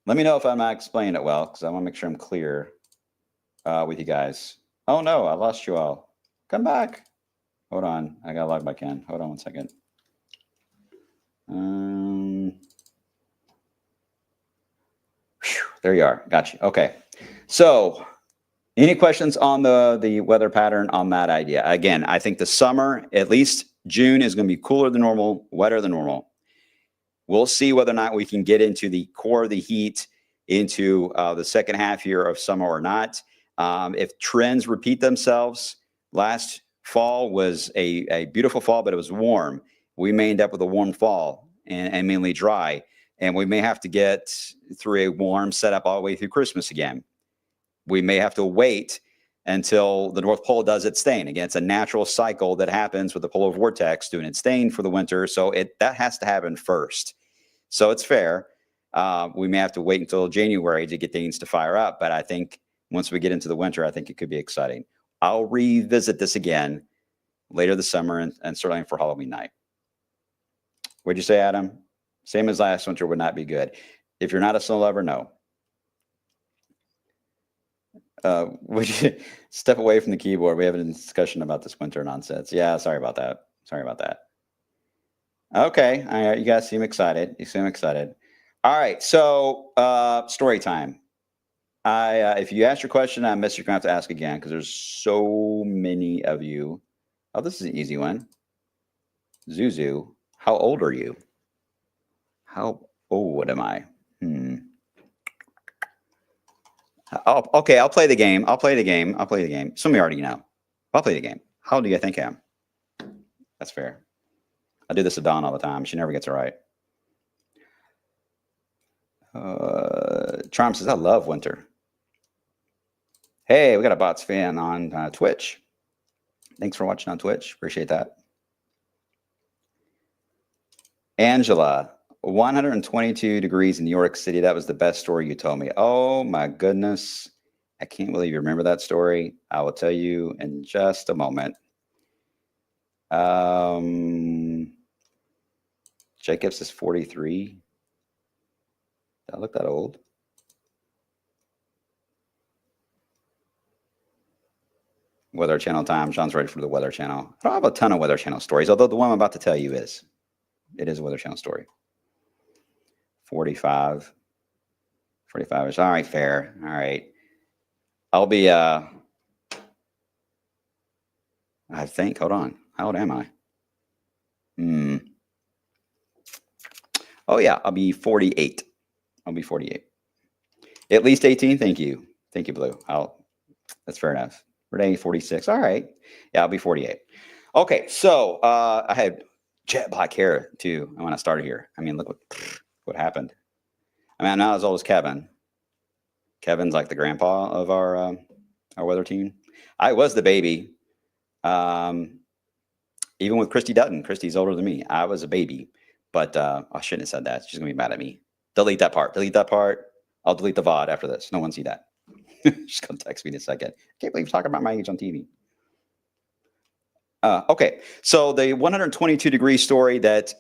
Let me know if I'm not explaining it well, because I want to make sure I'm clear with you guys. Oh, no, I lost you all. Come back. Hold on. I got to log back in. Hold on one second. There you are. Got you. Okay. So any questions on the weather pattern on that idea? Again, I think the summer, at least June, is going to be cooler than normal, wetter than normal. We'll see whether or not we can get into the core of the heat into the second half year of summer or not. If trends repeat themselves, last fall was a beautiful fall, but it was warm. We may end up with a warm fall and mainly dry. And we may have to get through a warm setup all the way through Christmas again. We may have to wait until the North Pole does its thing. Again, it's a natural cycle that happens with the polar vortex doing its thing for the winter. So that has to happen first. So it's fair. We may have to wait until January to get things to fire up. But I think once we get into the winter, I think it could be exciting. I'll revisit this again later this summer and certainly for Halloween night. What'd you say, Adam? Same as last winter would not be good. If you're not a snow lover, no. Would you step away from the keyboard? We have a discussion about this winter nonsense. Yeah, sorry about that. Sorry about that. Okay, all right, you guys seem excited. You seem excited. All right, so story time. If you ask your question, I miss you're gonna have to ask again because there's so many of you. Oh, this is an easy one. Zuzu, how old are you? How old am I? Okay, I'll play the game. I'll play the game. Some of you already know. I'll play the game. How old do you think I am? That's fair. I do this to Dawn all the time. She never gets it right. Charm says, I love winter. Hey, we got a Bots fan on Twitch. Thanks for watching on Twitch. Appreciate that. Angela, 122 degrees in New York City. That was the best story you told me. Oh my goodness. I can't believe you remember that story. I will tell you in just a moment. Jacobs is 43. Did I look that old? Weather Channel time. Sean's ready for the Weather Channel. I don't have a ton of Weather Channel stories, although the one I'm about to tell you is. It is a Weather Channel story. 45. 45 is all right, fair. All right. I'll be I think, hold on. How old am I? Oh yeah, I'll be 48. I'll be 48. At least 18. Thank you. Thank you, Blue. That's fair enough. Renee, 46. All right. Yeah, I'll be 48. Okay, so I had jet black hair too when I started here. I mean, look what What happened? I mean, I'm not as old as Kevin. Kevin's like the grandpa of our weather team. I was the baby. Um, even with Christy Dutton. Christy's older than me. I was a baby, but I shouldn't have said that. She's gonna be mad at me. Delete that part. Delete that part. I'll delete the VOD after this. No one see that. She's gonna text me in a second. I can't believe you're talking about my age on TV. Okay, so the 122-degree story that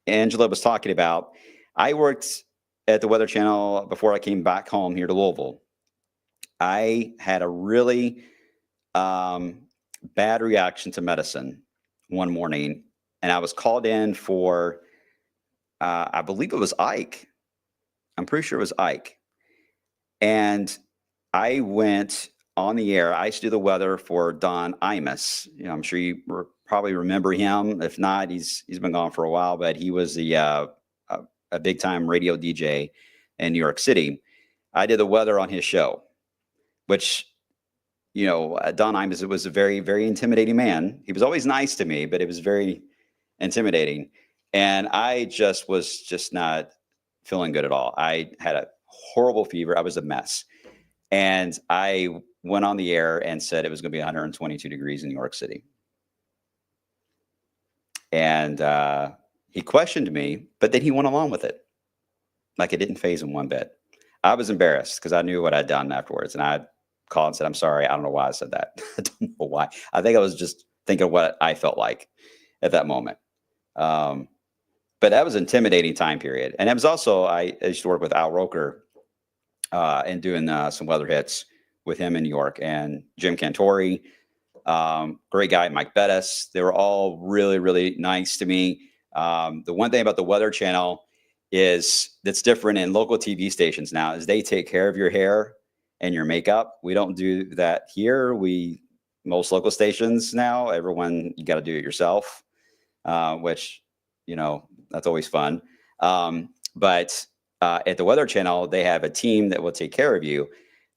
Angela was talking about, I worked at the Weather Channel before I came back home here to Louisville. I had a really bad reaction to medicine one morning, and I was called in for, I believe it was Ike. I'm pretty sure it was Ike. And I went on the air. I used to do the weather for Don Imus. You know, I'm sure you probably remember him. If not, he's been gone for a while, but he was the a big time radio DJ in New York City. I did the weather on his show, which, you know, Don Imus was a very, very intimidating man. He was always nice to me, but it was very intimidating. And I just was just not feeling good at all. I had a horrible fever. I was a mess. And I went on the air and said it was going to be 122 degrees in New York City. And he questioned me, but then he went along with it. Like it didn't faze him one bit. I was embarrassed because I knew what I'd done afterwards. And I called and said, I'm sorry. I don't know why I said that. I don't know why. I think I was just thinking of what I felt like at that moment. But that was an intimidating time period. And it was also, I used to work with Al Roker and doing some weather hits with him in New York, and Jim Cantori, great guy, Mike Bettis. They were all really, really nice to me. The one thing about the Weather Channel is that's different in local TV stations now is they take care of your hair and your makeup. We don't do that here. Most local stations now, everyone, you got to do it yourself, which, you know, that's always fun. But at the Weather Channel, they have a team that will take care of you.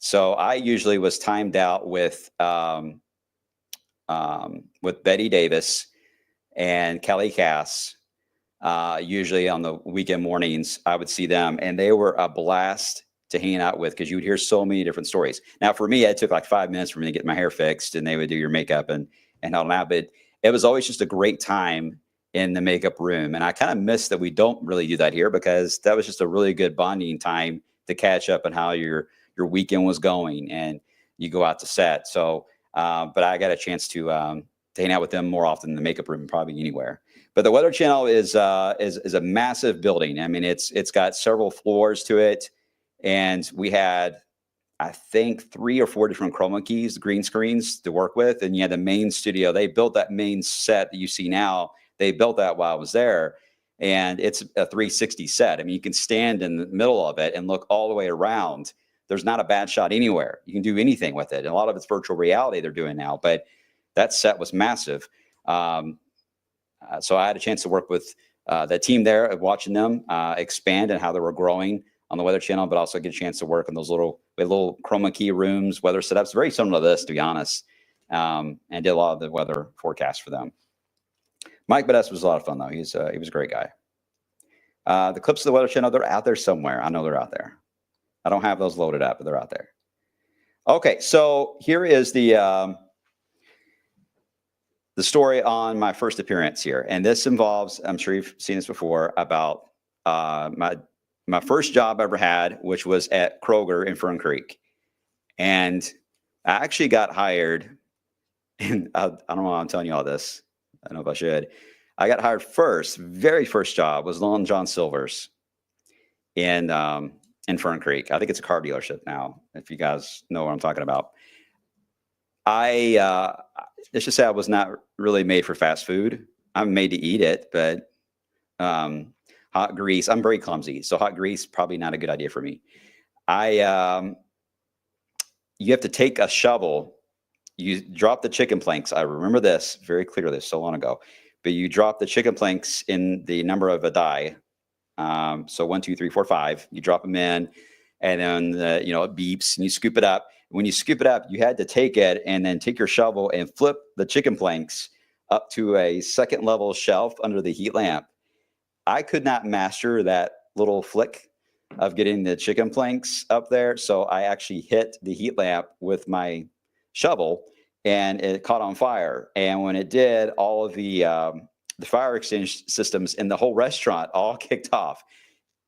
So I usually was timed out with Betty Davis and Kelly Cass. Usually on the weekend mornings, I would see them, and they were a blast to hang out with because you would hear so many different stories. Now, for me, it took like 5 minutes for me to get my hair fixed, and they would do your makeup and all that. But it was always just a great time in the makeup room. And I kind of miss that we don't really do that here because that was just a really good bonding time to catch up on how your weekend was going and you go out to set. So, but I got a chance to hang out with them more often in the makeup room, probably anywhere. But the Weather Channel is a massive building. I mean, it's got several floors to it. And we had, I think, 3 or 4 different chroma keys, green screens to work with. And you had the main studio. They built that main set that you see now. They built that while I was there, and it's a 360 set. I mean, you can stand in the middle of it and look all the way around. There's not a bad shot anywhere. You can do anything with it. And a lot of it's virtual reality they're doing now, but that set was massive. So I had a chance to work with the team there, watching them expand and how they were growing on the Weather Channel, but also get a chance to work in those little chroma key rooms, weather setups, very similar to this, to be honest, and did a lot of the weather forecasts for them. Mike Bettis was a lot of fun, though. He was a great guy. The clips of the Weather Channel, they're out there somewhere. I know they're out there. I don't have those loaded up, but they're out there. Okay, so here is the story on my first appearance here. And this involves, I'm sure you've seen this before, about my first job I ever had, which was at Kroger in Fern Creek. And I actually got hired, and I don't know why I'm telling you all this. I don't know if I should. I got hired first, very first job was Long John Silver's in Fern Creek. I think it's a car dealership now, if you guys know what I'm talking about. Let's just say I was not really made for fast food. I'm made to eat it, but hot grease, I'm very clumsy. So hot grease, probably not a good idea for me. You have to take a shovel. You drop the chicken planks. I remember this very clearly, so long ago. But you drop the chicken planks in the number of a die. So 1, 2, 3, 4, 5. You drop them in, and then it beeps, and you scoop it up. When you scoop it up, you had to take it and then take your shovel and flip the chicken planks up to a second level shelf under the heat lamp. I could not master that little flick of getting the chicken planks up there. So I actually hit the heat lamp with my shovel and it caught on fire. And when it did, all of the fire extinguishing systems in the whole restaurant all kicked off.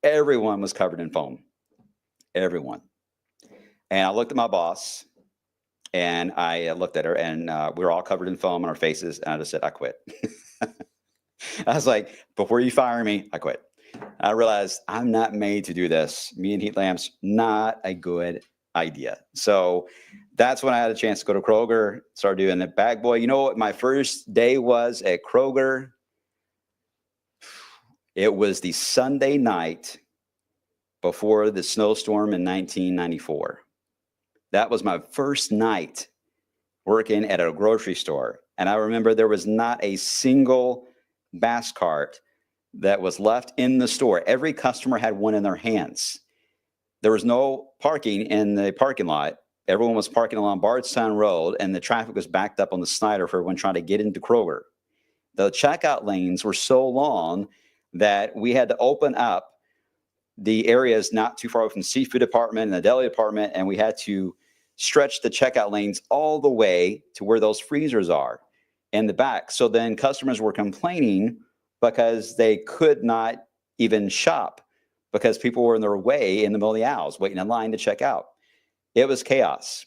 Everyone was covered in foam. Everyone. And I looked at my boss and I looked at her and we were all covered in foam on our faces. And I just said, I quit. I was like, before you fire me, I quit. I realized I'm not made to do this. Me and heat lamps, not a good idea. So that's when I had a chance to go to Kroger, start doing the bag boy. You know what my first day was at Kroger? It was the Sunday night before the snowstorm in 1994. That was my first night working at a grocery store. And I remember there was not a single bass cart that was left in the store. Every customer had one in their hands. There was no parking in the parking lot. Everyone was parking along Bardstown Road, and the traffic was backed up on the Snyder for everyone trying to get into Kroger. The checkout lanes were so long that we had to open up the areas not too far away from the seafood department and the deli department, and we had to stretch the checkout lanes all the way to where those freezers are in the back. So then customers were complaining because they could not even shop because people were in their way in the middle of the aisles waiting in line to check out. It was chaos.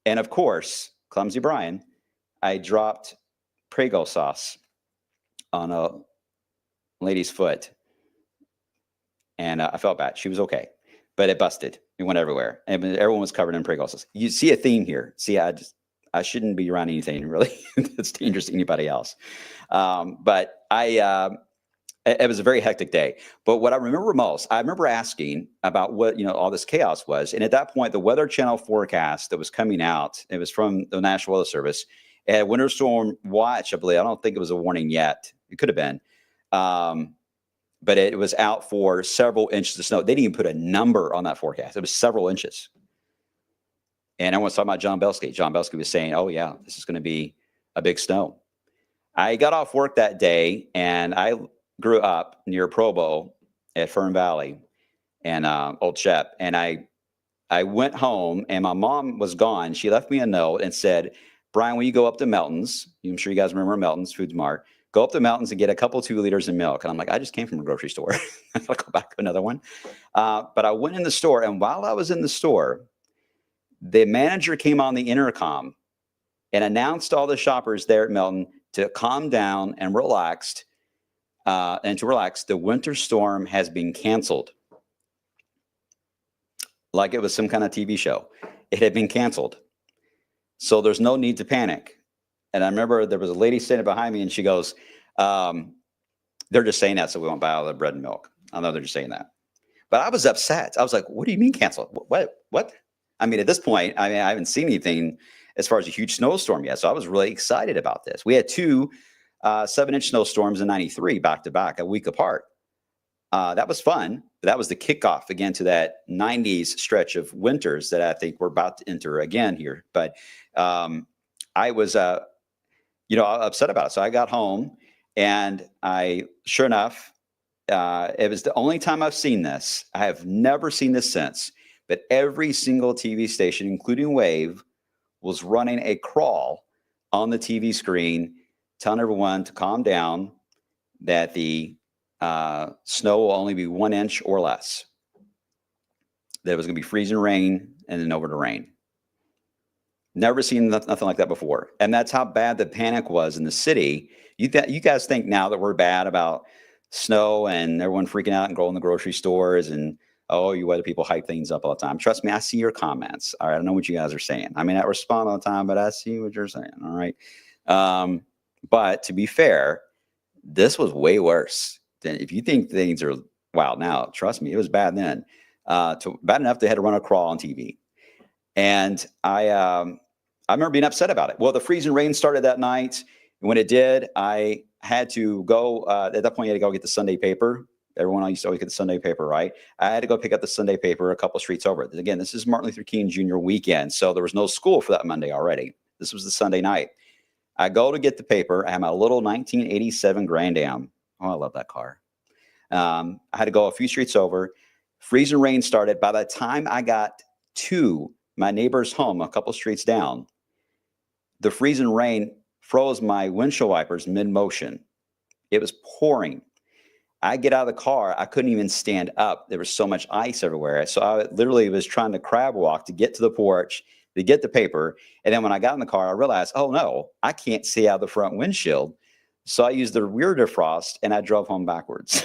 And of course, clumsy Brian, I dropped Prego sauce on a lady's foot. And I felt bad. She was okay. But it busted. It went everywhere. And everyone was covered in Prego sauce. You see a theme here. See, I shouldn't be around anything really that's dangerous to anybody else. But it was a very hectic day. But what I remember most, I remember asking about what, all this chaos was. And at that point, the Weather Channel forecast that was coming out, it was from the National Weather Service, it had winter storm watch, I believe. I don't think it was a warning yet. It could have been. But it was out for several inches of snow. They didn't even put a number on that forecast. It was several inches. And everyone's talking about John Belsky. John Belsky was saying, oh, yeah, this is going to be a big snow. I got off work that day, and I grew up near Provo at Fern Valley and Old Shep. And I went home, and my mom was gone. She left me a note and said, Brian, when you go up to Melton's, I'm sure you guys remember Melton's Food Mart, go up to Melton's and get a couple 2 liters of milk. And I'm like, I just came from a grocery store. I'll go back to another one. But I went in the store, and while I was in the store, the manager came on the intercom and announced all the shoppers there at Melton to calm down and relax. The winter storm has been canceled. Like it was some kind of TV show. It had been canceled. So there's no need to panic. And I remember there was a lady standing behind me and she goes, they're just saying that so we won't buy all the bread and milk. I know they're just saying that. But I was upset. I was like, what do you mean canceled? What? I mean, at this point, I haven't seen anything as far as a huge snowstorm yet. So I was really excited about this. We had 2 7-inch snowstorms in 93 back to back, a week apart. That was fun. But that was the kickoff again to that 90s stretch of winters that I think we're about to enter again here. But I was, upset about it. So I got home and sure enough, it was the only time I've seen this. I have never seen this since, but every single TV station, including Wave, was running a crawl on the TV screen, telling everyone to calm down, that the snow will only be 1 inch or less. That it was going to be freezing rain and then over to rain. Never seen nothing like that before. And that's how bad the panic was in the city. You guys think now that we're bad about snow and everyone freaking out and going to the grocery stores and, oh, you weather people hype things up all the time. Trust me, I see your comments. All right, I know what you guys are saying. I may not respond all the time, but I see what you're saying. All right. But to be fair, this was way worse than if you think things are wild now. Trust me, it was bad then. Bad enough they had to run a crawl on TV. And I remember being upset about it. Well, the freezing rain started that night. When it did, I had to go, at that point, you had to go get the Sunday paper. Everyone used to always get the Sunday paper, right? I had to go pick up the Sunday paper a couple streets over. Again, this is Martin Luther King Jr. weekend, so there was no school for that Monday already. This was the Sunday night. I go to get the paper. I have my little 1987 Grand Am. Oh, I love that car. I had to go a few streets over. Freezing rain started. By the time I got to my neighbor's home, a couple streets down, the freezing rain froze my windshield wipers mid-motion. It was pouring. I get out of the car. I couldn't even stand up. There was so much ice everywhere. So I literally was trying to crab walk to get to the porch, to get the paper. And then when I got in the car, I realized, oh no, I can't see out the front windshield. So I used the rear defrost and I drove home backwards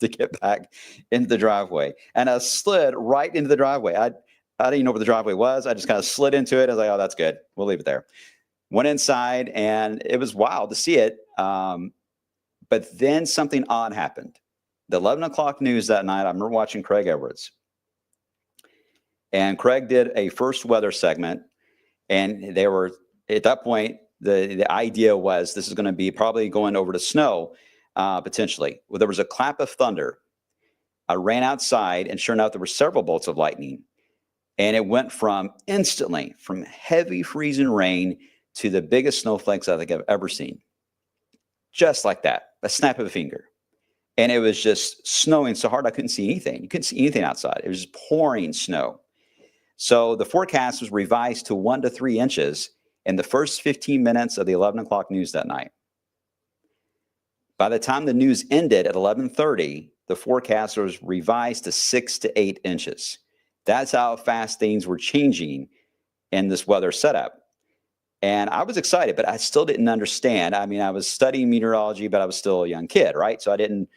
to get back into the driveway. And I slid right into the driveway. I didn't even know where the driveway was. I just kind of slid into it. I was like, oh, that's good. We'll leave it there. Went inside and it was wild to see it. But then something odd happened. The 11 o'clock news that night, I remember watching Craig Edwards. And Craig did a first weather segment. And they were, at that point, the idea was this is going to be probably going over to snow, potentially. Well, there was a clap of thunder. I ran outside, and sure enough, there were several bolts of lightning. And it went from instantly, from heavy freezing rain to the biggest snowflakes I think I've ever seen. Just like that, a snap of a finger. And it was just snowing so hard I couldn't see anything. You couldn't see anything outside. It was just pouring snow. So the forecast was revised to 1 to 3 inches in the first 15 minutes of the 11 o'clock news that night. By the time the news ended at 11:30, the forecast was revised to 6 to 8 inches. That's how fast things were changing in this weather setup. And I was excited, but I still didn't understand. I mean, I was studying meteorology, but I was still a young kid, right? So I didn't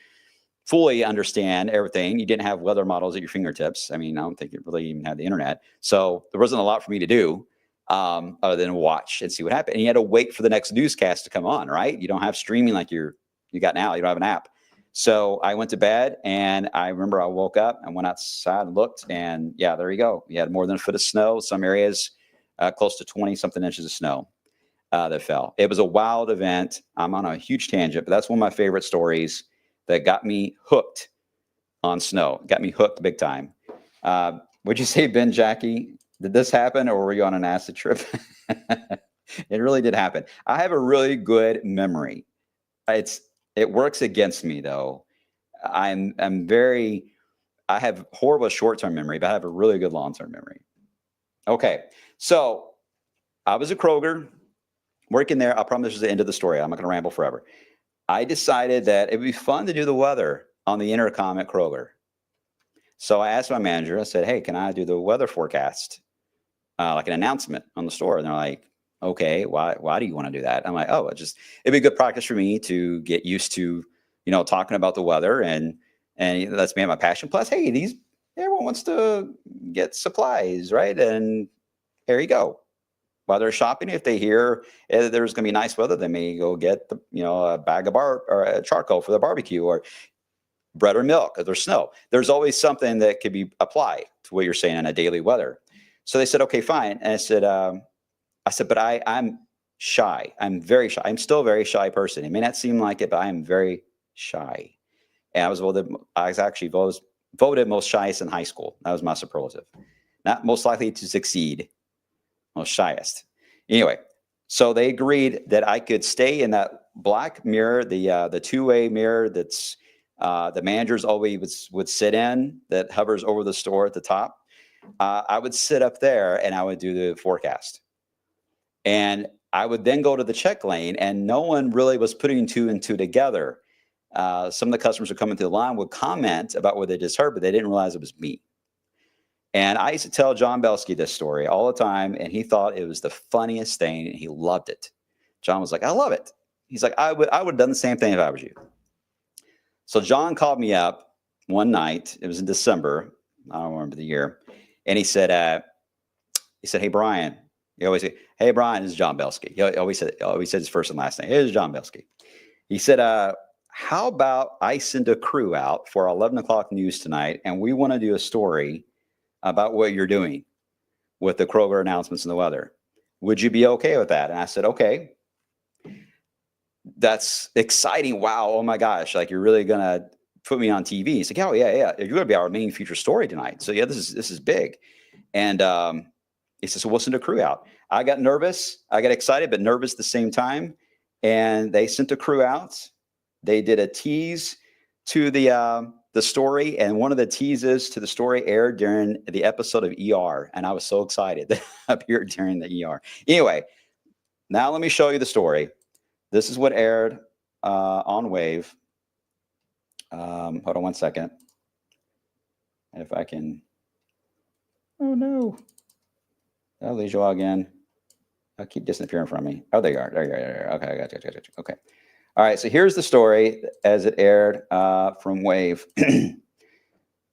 fully understand everything. You didn't have weather models at your fingertips. I mean, I don't think it really even had the internet. So there wasn't a lot for me to do other than watch and see what happened. And you had to wait for the next newscast to come on, right? You don't have streaming like you got now. You don't have an app. So I went to bed, and I remember I woke up and went outside and looked, and yeah, there you go. You had more than a foot of snow. Some areas close to 20-something inches of snow that fell. It was a wild event. I'm on a huge tangent, but that's one of my favorite stories that got me hooked on snow. Got me hooked big time. Would you say, Ben, Jackie, did this happen, or were you on an acid trip? It really did happen. I have a really good memory. It works against me, though. I have horrible short-term memory, but I have a really good long-term memory. Okay, so I was at Kroger working there. I promise this is the end of the story. I'm not going to ramble forever. I decided that it would be fun to do the weather on the intercom at Kroger. So I asked my manager, I said, hey, can I do the weather forecast, like an announcement on the store? And they're like, okay, why do you want to do that? I'm like, oh, it'd be good practice for me to get used to, talking about the weather, and that's me and my passion. Plus, hey, everyone wants to get supplies, right? And here you go. While they're shopping, if they hear there's going to be nice weather, they may go get a bag of or a charcoal for the barbecue, or bread or milk if there's snow. There's always something that could be applied to what you're saying in a daily weather. So they said, okay, fine. And I said, but I'm shy. I'm very shy. I'm still a very shy person. It may not seem like it, but I am very shy. And I was actually voted most shyest in high school. That was my superlative. Not most likely to succeed, most shyest. Anyway, so they agreed that I could stay in that black mirror, the two-way mirror that's the managers always would sit in, that hovers over the store at the top. I would sit up there and I would do the forecast. And I would then go to the check lane, and no one really was putting 2 and 2 together. Some of the customers who come into the line would comment about what they just heard, but they didn't realize it was me. And I used to tell John Belsky this story all the time, and he thought it was the funniest thing, and he loved it. John was like, I love it. He's like, I would have done the same thing if I was you. So John called me up one night. It was in December. I don't remember the year. And he said, hey, Brian. He always say, hey, Brian, this is John Belsky. He always said his first and last name. Here's John Belsky. He said, how about I send a crew out for our 11 o'clock news tonight, and we want to do a story about what you're doing with the Kroger announcements and the weather. Would you be okay with that? And I said, okay. That's exciting. Wow. Oh my gosh. Like, you're really going to put me on TV. He's like, oh yeah. You're going to be our main feature story tonight. So yeah, this is big. And he says, so we'll send a crew out. I got nervous. I got excited, but nervous at the same time. And they sent a crew out. They did a tease. to the story, and one of the teases to the story aired during the episode of ER, and I was so excited that it appeared during the ER. Anyway, now let me show you the story. This is what aired on Wave. Hold on one second. If I can. Oh no! I'll lose you all again. I'll keep disappearing from me. Oh, there you are. There you are. Okay, I got you. Okay. All right, so here's the story as it aired from Wave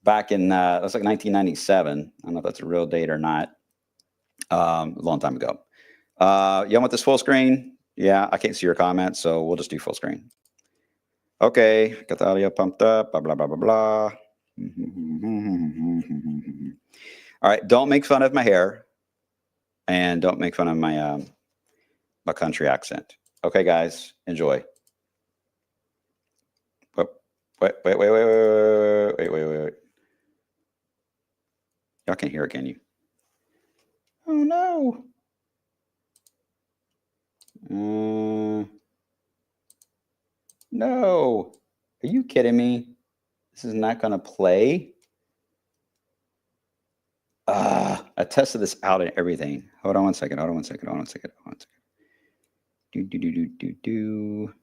back in, that's like 1997. I don't know if that's a real date or not. A long time ago. You want this full screen? Yeah, I can't see your comments, so we'll just do full screen. Okay, got the audio pumped up, blah, blah, blah, blah, blah. All right, don't make fun of my hair, and don't make fun of my my country accent. Okay, guys, enjoy. Wait. Y'all can't hear it, can you? Oh no. No. Are you kidding me? This is not gonna play. I tested this out and everything. Hold on one second. Do.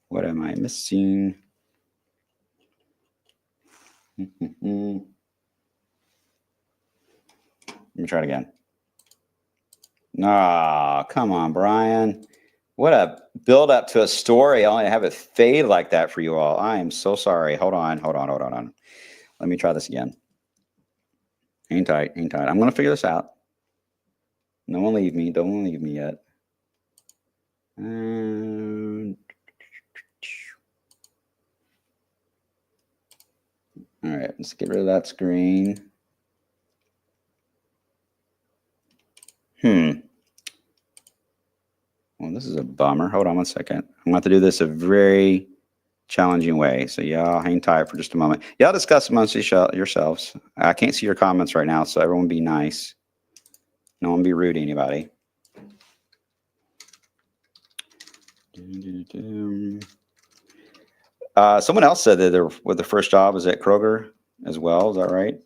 What am I missing? Let me try it again. Ah, come on, Brian. What a build up to a story. I only have it fade like that for you all. I am so sorry. Hold on. Let me try this again. Hang tight. I'm going to figure this out. No one leave me. Don't leave me yet. All right, let's get rid of that screen. Well, this is a bummer. Hold on one second. I'm going to have to do this a very challenging way. So y'all hang tight for just a moment. Y'all discuss amongst yourselves. I can't see your comments right now, so everyone be nice. No one be rude to anybody. Someone else said that the first job was at Kroger as well. Is that right?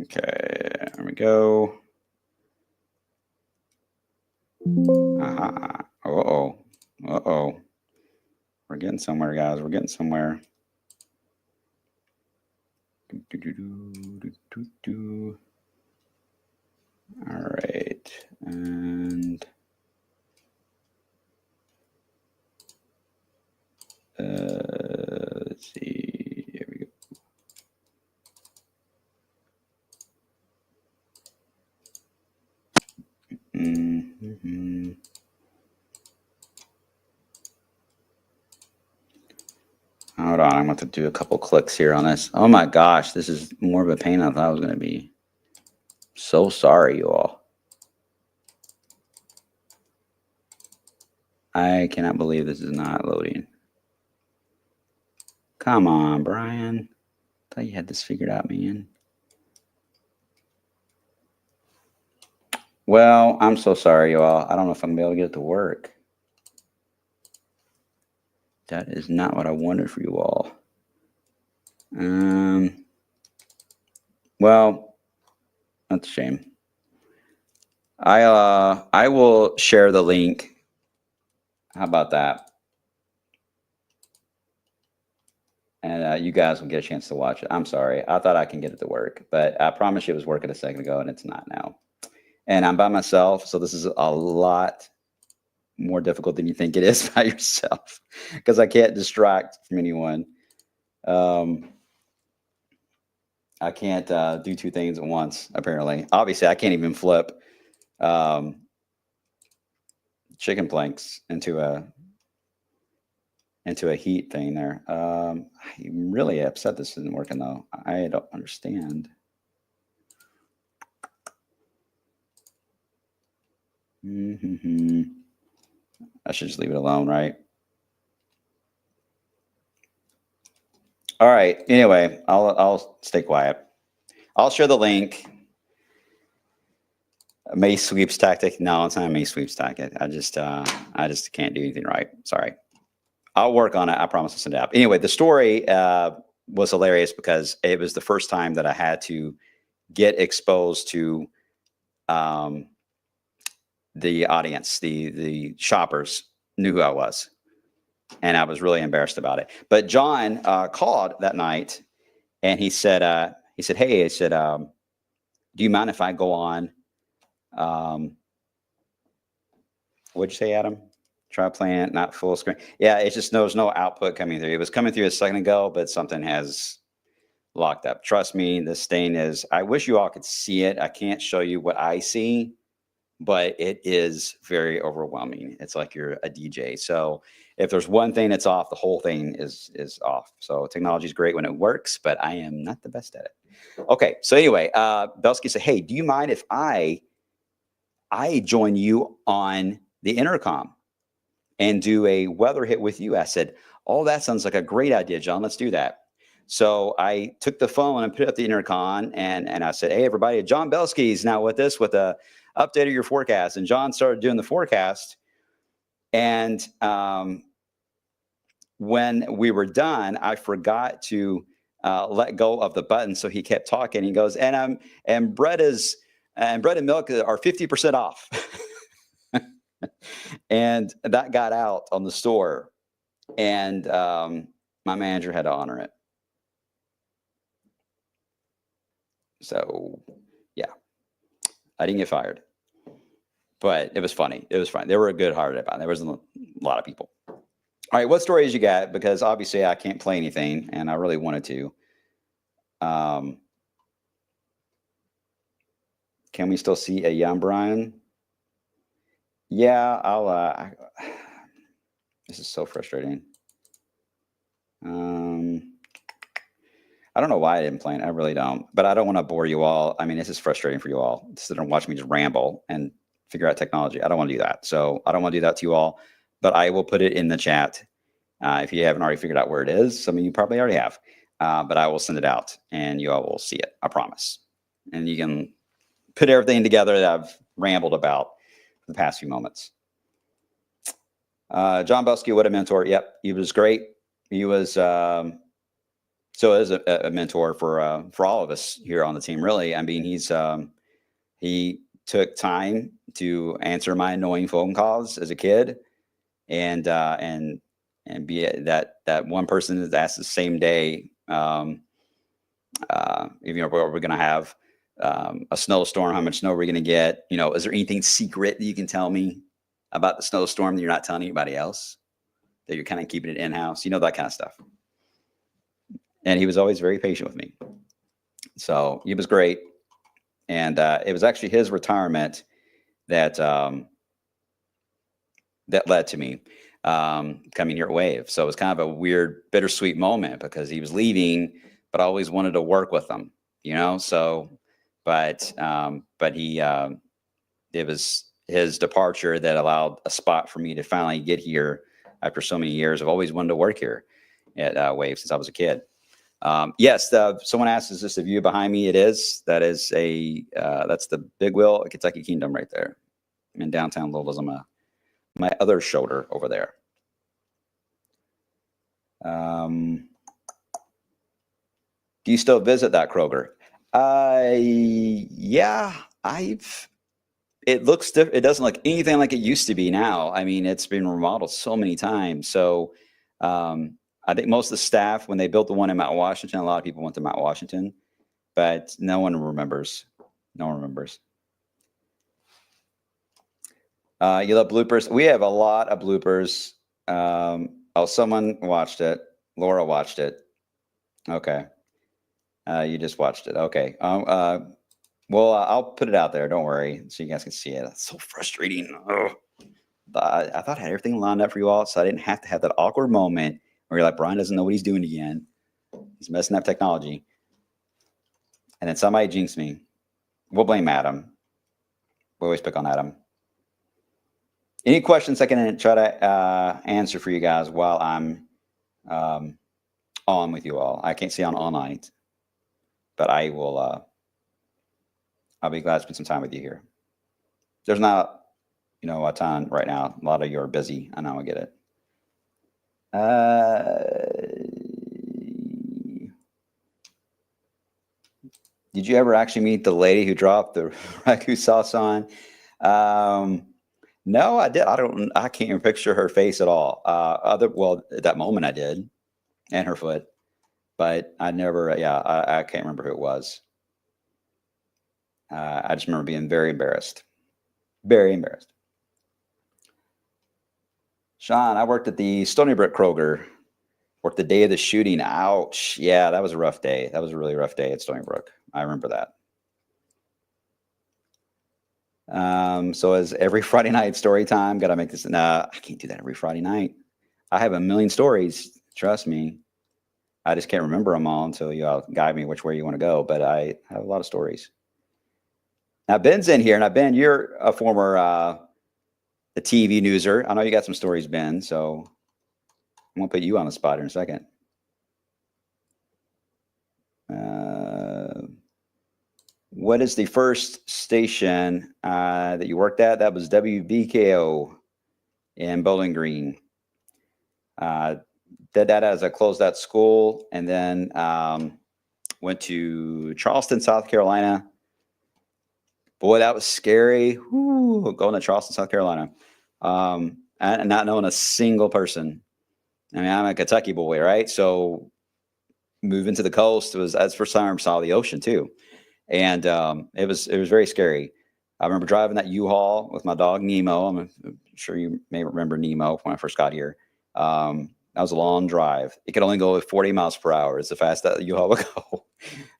Okay, there we go. Uh-oh. We're getting somewhere, guys. We're getting somewhere. All right. And let's see. Here we go. Hold on, I'm going to do a couple clicks here on this. Oh my gosh, this is more of a pain than I thought it was going to be. So sorry, you all. I cannot believe this is not loading. Come on, Brian. I thought you had this figured out, man. Well, I'm so sorry, you all. I don't know if I'm going to be able to get it to work. That is not what I wanted for you all. Well, that's a shame. I will share the link. How about that? And you guys will get a chance to watch it. I'm sorry. I thought I can get it to work, but I promise you it was working a second ago, and it's not now. And I'm by myself, so this is a lot more difficult than you think it is by yourself, because I can't distract from anyone. I can't do two things at once, apparently. Obviously, I can't even flip chicken planks into a heat thing there. I'm really upset this isn't working, though. I don't understand. I should just leave it alone, right? All right. Anyway, I'll stay quiet. I'll share the link. A May sweeps tactic? No, it's not a May sweeps tactic. I just can't do anything right. Sorry. I'll work on it. I promise to send it out. Anyway, the story was hilarious because it was the first time that I had to get exposed to um, the audience, the shoppers knew who I was, and I was really embarrassed about it. But John called that night, and he said, "Hey," I said, "Do you mind if I go on?" Um, what'd you say, Adam? Try playing it, not full screen. Yeah, it's just there's no output coming through. It was coming through a second ago, but something has locked up. Trust me, this thing is. I wish you all could see it. I can't show you what I see, but it is very overwhelming. It's like you're a DJ. So if there's one thing that's off, the whole thing is off. So technology is great when it works, but I am not the best at it. Okay, so anyway, Belsky said, "Hey, do you mind if I join you on the intercom and do a weather hit with you?" I said, "Oh, that sounds like a great idea, John. Let's do that." So I took the phone and put up the intercom and I said, "Hey, everybody, John Belsky is now with us with a update of your forecast." And John started doing the forecast. And when we were done, I forgot to let go of the button. So he kept talking. He goes, and bread and milk are 50% off. And that got out on the store. And my manager had to honor it. So, yeah, I didn't get fired, but it was funny. It was fun. They were a good hearted about it. There wasn't a lot of people. All right, what stories you got? Because obviously I can't play anything, and I really wanted to. Can we still see a young Brian? Yeah, this is so frustrating. I don't know why I didn't play it. I really don't. But I don't want to bore you all. I mean, this is frustrating for you all. Sit and watch me just ramble and figure out technology. I don't want to do that. So I don't want to do that to you all. But I will put it in the chat if you haven't already figured out where it is. Some of you probably already have. But I will send it out and you all will see it. I promise. And you can put everything together that I've rambled about for the past few moments. John Belsky, what a mentor. Yep, he was great. He was so as a mentor for all of us here on the team. Really, I mean, he took time to answer my annoying phone calls as a kid, and be that one person that asked the same day, even we're going to have a snowstorm. How much snow are we going to get? You know, is there anything secret that you can tell me about the snowstorm that you're not telling anybody else? That you're kind of keeping it in house, you know, that kind of stuff. And he was always very patient with me. So he was great. And it was actually his retirement that that led to me coming here at Wave. So it was kind of a weird, bittersweet moment because he was leaving, but I always wanted to work with him, you know. So, but he it was his departure that allowed a spot for me to finally get here after so many years. I've always wanted to work here at Wave since I was a kid. Yes, someone asked, "Is this a view behind me?" It is. That is that's the big wheel at Kentucky Kingdom right there. I'm in downtown Louisville on my other shoulder over there. Do you still visit that Kroger? Yeah, it looks different. It doesn't look anything like it used to be now. I mean, it's been remodeled so many times. So, I think most of the staff, when they built the one in Mount Washington, a lot of people went to Mount Washington, but no one remembers. No one remembers. You love bloopers. We have a lot of bloopers. Oh, someone watched it. Laura watched it. Okay. You just watched it. Okay. Well, I'll put it out there. Don't worry, so you guys can see it. It's so frustrating. I thought I had everything lined up for you all, so I didn't have to have that awkward moment where you're like, Brian doesn't know what he's doing again. He's messing up technology. And then somebody jinxed me. We'll blame Adam. We always pick on Adam. Any questions I can try to answer for you guys while I'm on with you all? I can't see on all night, but I will. I'll be glad to spend some time with you here. There's not, a ton right now. A lot of you are busy. I know, I get it. Did you ever actually meet the lady who dropped the ragu sauce on? No, I did. I can't even picture her face at all. Well, at that moment I did, and her foot, but I never, yeah, I can't remember who it was. I just remember being very embarrassed. Very embarrassed. Sean, I worked at the Stony Brook Kroger. Worked the day of the shooting. Ouch. Yeah, that was a rough day. That was a really rough day at Stony Brook. I remember that. So as every Friday night story time, got to make this. Nah, I can't do that every Friday night. I have a million stories. Trust me. I just can't remember them all until you all guide me which way you want to go. But I have a lot of stories. Now Ben's in here. Now Ben, you're a former the TV newser. I know you got some stories, Ben. So I'm gonna put you on the spot in a second. What is the first station that you worked at? That was WBKO in Bowling Green. Did that as I closed that school, and then went to Charleston, South Carolina. Boy, that was scary. Whew, going to Charleston, South Carolina, and not knowing a single person. I mean, I'm a Kentucky boy, right? So moving to the coast that's the first time I saw the ocean too, and it was very scary. I remember driving that U-Haul with my dog Nemo. I'm sure you may remember Nemo when I first got here. That was a long drive. It could only go 40 miles per hour. It's the fastest that U-Haul would go.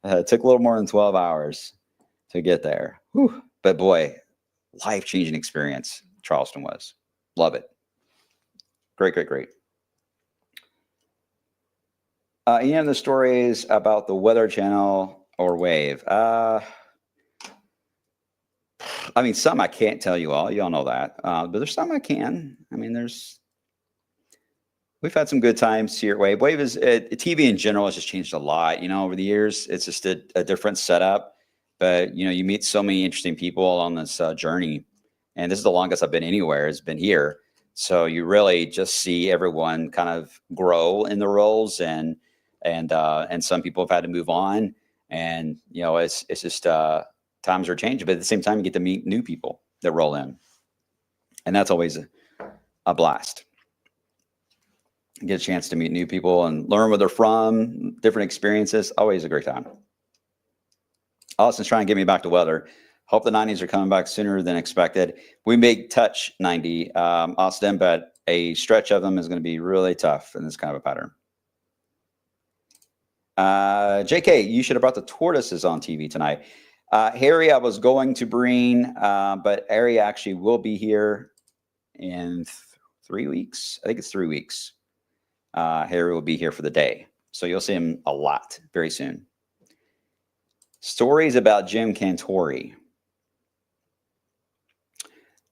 It took a little more than 12 hours to get there. Whew. But boy, life-changing experience Charleston was. Love it. Great, great, great. Any of the stories about the Weather Channel or Wave? I mean, some I can't tell you all. You all know that. But there's some I can. I mean, we've had some good times here at Wave. Wave is TV in general has just changed a lot. Over the years, it's just a different setup. But you meet so many interesting people on this journey, and this is the longest I've been anywhere. Has been here, so you really just see everyone kind of grow in the roles, and some people have had to move on, and it's just times are changing. But at the same time, you get to meet new people that roll in, and that's always a blast. Get a chance to meet new people and learn where they're from, different experiences. Always a great time. Austin's trying to get me back to weather. Hope the 90s are coming back sooner than expected. We may touch 90, Austin, but a stretch of them is going to be really tough in this kind of a pattern. JK, you should have brought the tortoises on TV tonight. Harry, I was going to bring, but Harry actually will be here in 3 weeks. I think it's 3 weeks. Harry will be here for the day. So you'll see him a lot very soon. Stories about Jim Cantori.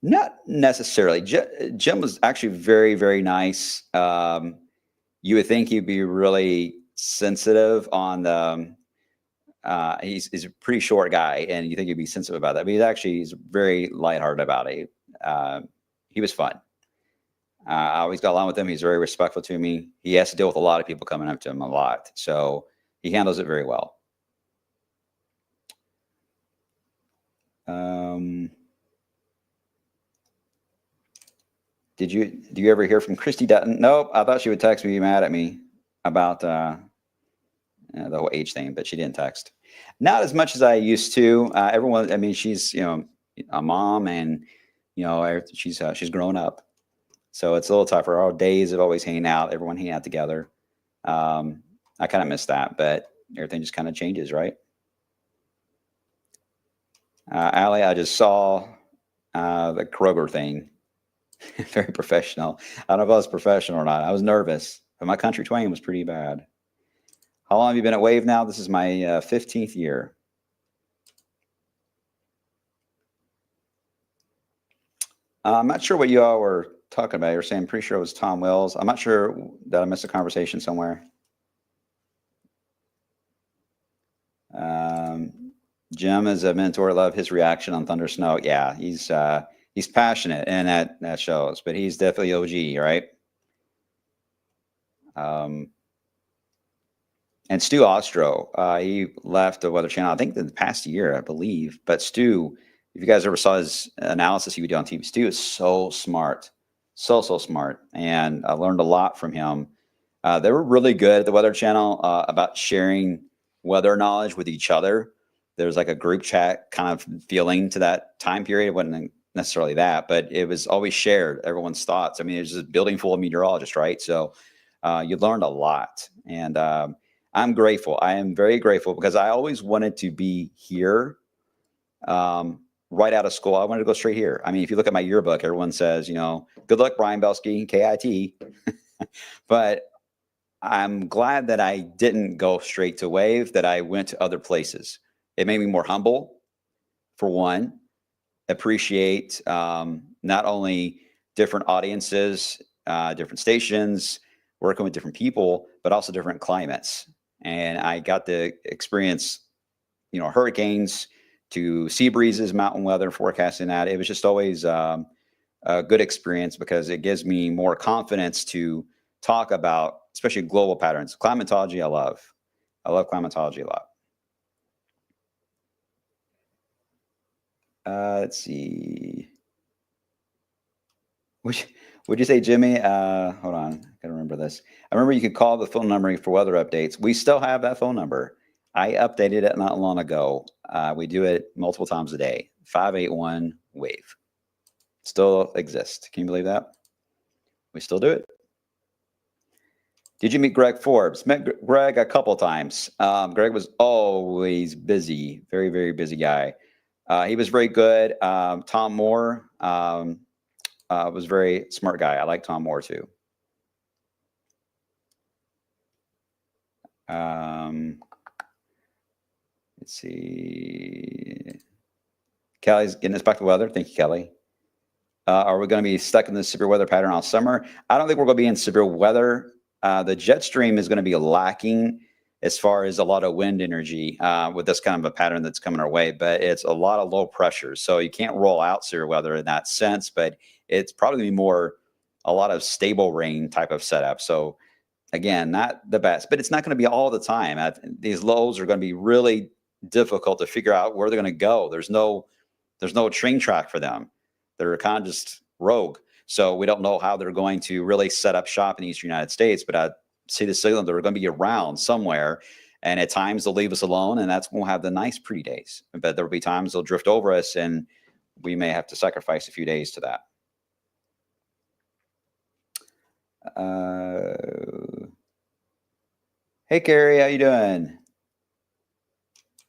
Not necessarily. Jim was actually very, very nice. You would think he'd be really sensitive on the, he's a pretty short guy, and you think he'd be sensitive about that. But he's very lighthearted about it. He was fun. I always got along with him. He's very respectful to me. He has to deal with a lot of people coming up to him a lot. So he handles it very well. Do you ever hear from Christy Dutton? Nope. I thought she would text me, mad at me about the whole age thing, but she didn't text. Not as much as I used to. Everyone, I mean, she's a mom, and she's grown up, so it's a little tougher. Our days of always hanging out, everyone hanging out together. I kind of miss that, but everything just kind of changes, right? Allie, I just saw the Kroger thing. Very professional. I don't know if I was professional or not. I was nervous, but my country twang was pretty bad. How long have you been at Wave now? This is my 15th year. I'm not sure what you all were talking about. You're saying, pretty sure it was Tom Wills. I'm not sure that I missed a conversation somewhere. Jim is a mentor. Love his reaction on Thunder Snow. Yeah, he's passionate, and that shows. But he's definitely OG, right? Um, and Stu Ostro, he left the Weather Channel, I think, in the past year, I believe. But Stu, if you guys ever saw his analysis he would do on TV, Stu is so smart, so smart, and I learned a lot from him. They were really good at the Weather Channel about sharing weather knowledge with each other. There's like a group chat kind of feeling to that time period. It wasn't necessarily that, but it was always shared, everyone's thoughts. I mean, it's just a building full of meteorologists, right? So you learned a lot. And I'm grateful. I am very grateful because I always wanted to be here right out of school. I wanted to go straight here. I mean, if you look at my yearbook, everyone says, good luck, Brian Belsky, KIT. But I'm glad that I didn't go straight to Wave, that I went to other places. It made me more humble, for one, appreciate not only different audiences, different stations, working with different people, but also different climates. And I got to experience, hurricanes to sea breezes, mountain weather, forecasting that. It was just always a good experience because it gives me more confidence to talk about, especially global patterns. Climatology, I love. I love climatology a lot. Let's see. Would you say, Jimmy? Hold on, I gotta remember this. I remember you could call the phone number for weather updates. We still have that phone number. I updated it not long ago. We do it multiple times a day. 581 WAVE. Still exists. Can you believe that? We still do it. Did you meet Greg Forbes? Met Greg a couple times. Greg was always busy. Very, very busy guy. He was very good. Tom Moore was a very smart guy. I like Tom Moore too. Let's see. Kelly's getting us back to weather. Thank you, Kelly. Are we going to be stuck in this severe weather pattern all summer? I don't think we're going to be in severe weather. The jet stream is going to be lacking as far as a lot of wind energy with this kind of a pattern that's coming our way, but it's a lot of low pressure. So you can't roll out severe weather in that sense, but it's probably going to be more a lot of stable rain type of setup. So again, not the best, but it's not going to be all the time. These lows are going to be really difficult to figure out where they're going to go. There's no train track for them. They're kind of just rogue. So we don't know how they're going to really set up shop in the Eastern United States, but I see the signal they're going to be around somewhere. And at times they'll leave us alone, and that's when we'll have the nice, pretty days. But there'll be times they'll drift over us, and we may have to sacrifice a few days to that. Hey, Carrie, how you doing?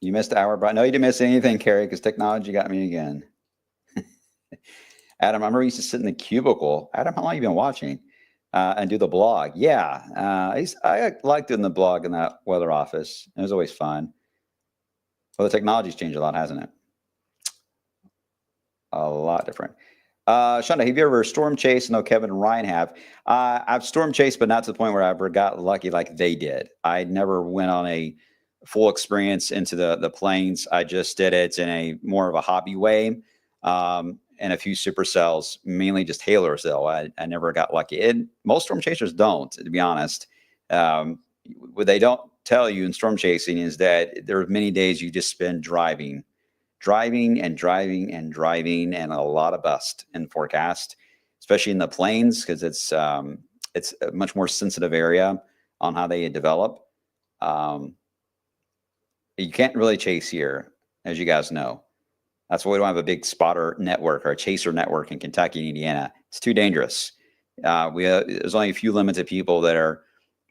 You missed the hour, but no, you didn't miss anything, Carrie, because technology got me again. Adam, I remember you used to sit in the cubicle. Adam, how long have you been watching? And do the blog? Yeah, I like doing the blog in that weather office. It was always fun. Well, the technology's changed a lot, hasn't it? A lot different. Shonda, have you ever storm chased? No, Kevin and Ryan have. I've storm chased, but not to the point where I ever got lucky like they did. I never went on a full experience into the plains. I just did it in a more of a hobby way, and a few supercells, mainly just hailers though. I never got lucky. And most storm chasers don't, to be honest. What they don't tell you in storm chasing is that there are many days you just spend driving and a lot of bust in forecast, especially in the plains, because it's a much more sensitive area on how they develop. You can't really chase here, as you guys know. That's why we don't have a big spotter network or a chaser network in Kentucky and Indiana. It's too dangerous. There's only a few limited people that are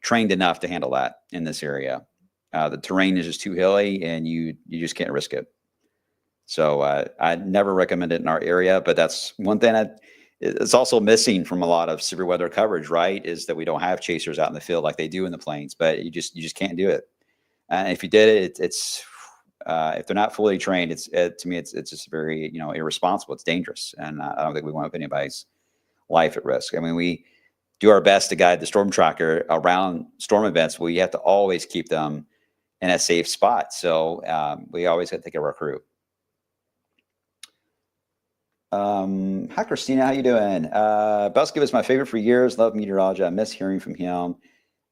trained enough to handle that in this area. The terrain is just too hilly, and you just can't risk it. So I never recommend it in our area, but that's one thing that it's also missing from a lot of severe weather coverage, right? Is that we don't have chasers out in the field like they do in the plains, but you just can't do it. And if you did it, it's if they're not fully trained, to me, it's just very, irresponsible. It's dangerous. And I don't think we want to put anybody's life at risk. I mean, we do our best to guide the storm tracker around storm events. We have to always keep them in a safe spot. So we always got to take care of our crew. Hi, Christina. How you doing? Belsky was my favorite for years. Love meteorology. I miss hearing from him.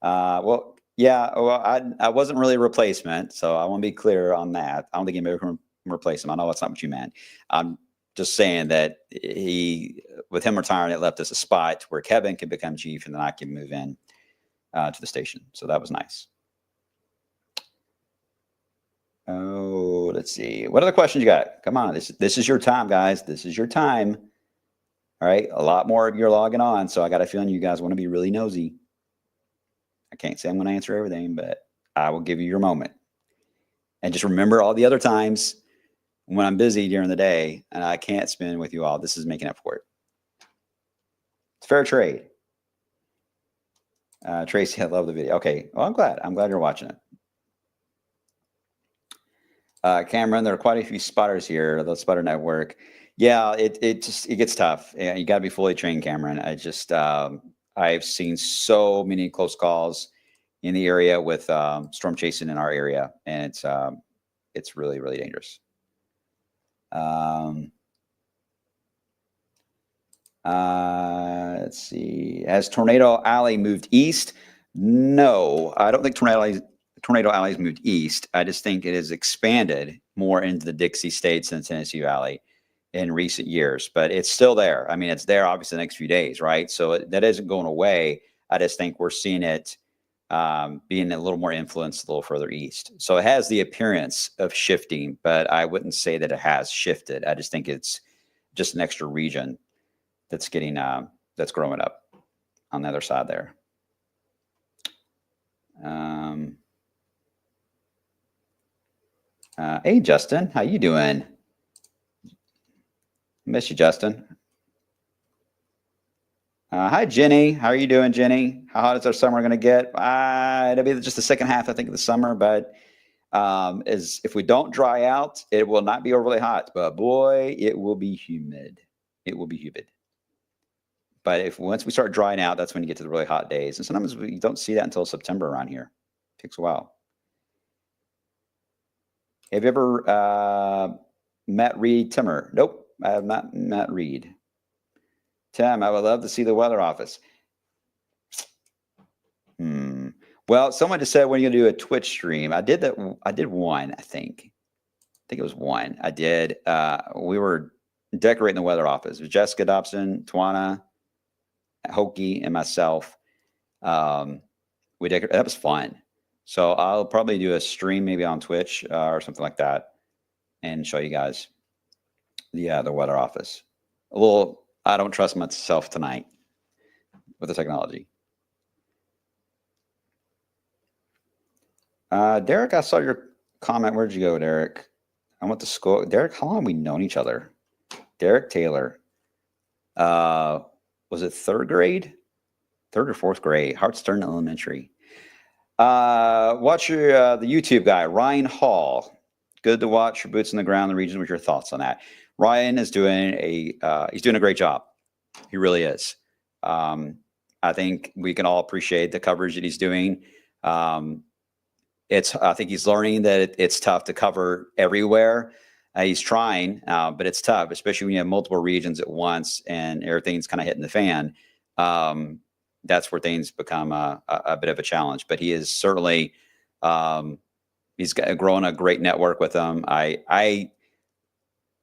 Well, yeah. Well, I wasn't really a replacement, so I want to be clear on that. I don't think anybody can replace him. I know that's not what you meant. I'm just saying that with him retiring, it left us a spot where Kevin can become chief, and then I can move in to the station. So that was nice. Oh, let's see. What other questions you got? Come on. This is your time, guys. This is your time. All right. A lot more of you are logging on. So I got a feeling you guys want to be really nosy. I can't say I'm going to answer everything, but I will give you your moment. And just remember all the other times when I'm busy during the day and I can't spend with you all. This is making up for it. It's fair trade. Tracy, I love the video. Okay. Well, I'm glad. I'm glad you're watching it. Cameron, there are quite a few spotters here, the spotter network. Yeah, it gets tough. Yeah, you got to be fully trained, Cameron. I've seen so many close calls in the area with storm chasing in our area, and it's really, really dangerous. Let's see. Has Tornado Alley moved east? No, I don't think Tornado Alley's moved east. I just think it has expanded more into the Dixie States and Tennessee Valley in recent years, but it's still there. I mean, it's there obviously the next few days, right? So that isn't going away. I just think we're seeing it being a little more influenced a little further east. So it has the appearance of shifting, but I wouldn't say that it has shifted. I just think it's just an extra region that's getting that's growing up on the other side there. Hey, Justin, how you doing? Miss you, Justin. Hi, Jenny. How are you doing, Jenny? How hot is our summer going to get? It'll be just the second half, I think, of the summer. But if we don't dry out, it will not be overly hot. But boy, it will be humid. It will be humid. But once we start drying out, that's when you get to the really hot days. And sometimes we don't see that until September around here. It takes a while. Have you ever met Reed Timmer? Nope, I have not met Reed. Tim, I would love to see the weather office. Well, someone just said, when are you going to do a Twitch stream? I did that. I did one, I think. It was one. I did. We were decorating the weather office. It was Jessica Dobson, Tawana, Hokie, and myself. We decorated. That was fun. So I'll probably do a stream maybe on Twitch or something like that and show you guys the weather office. A little, I don't trust myself tonight with the technology. Derek, I saw your comment. Where'd you go, Derek? I went to school. Derek, how long have we known each other? Derek Taylor. Was it third grade? Third or fourth grade? Hartstern Elementary. Watch the YouTube guy, Ryan Hall. Good to watch your boots on the ground in the region. With your thoughts on that? Ryan is doing he's doing a great job. He really is. I think we can all appreciate the coverage that he's doing. I think he's learning that it's tough to cover everywhere. He's trying, but it's tough, especially when you have multiple regions at once and everything's kind of hitting the fan. That's where things become a bit of a challenge. But he is certainly he's growing a great network with them. I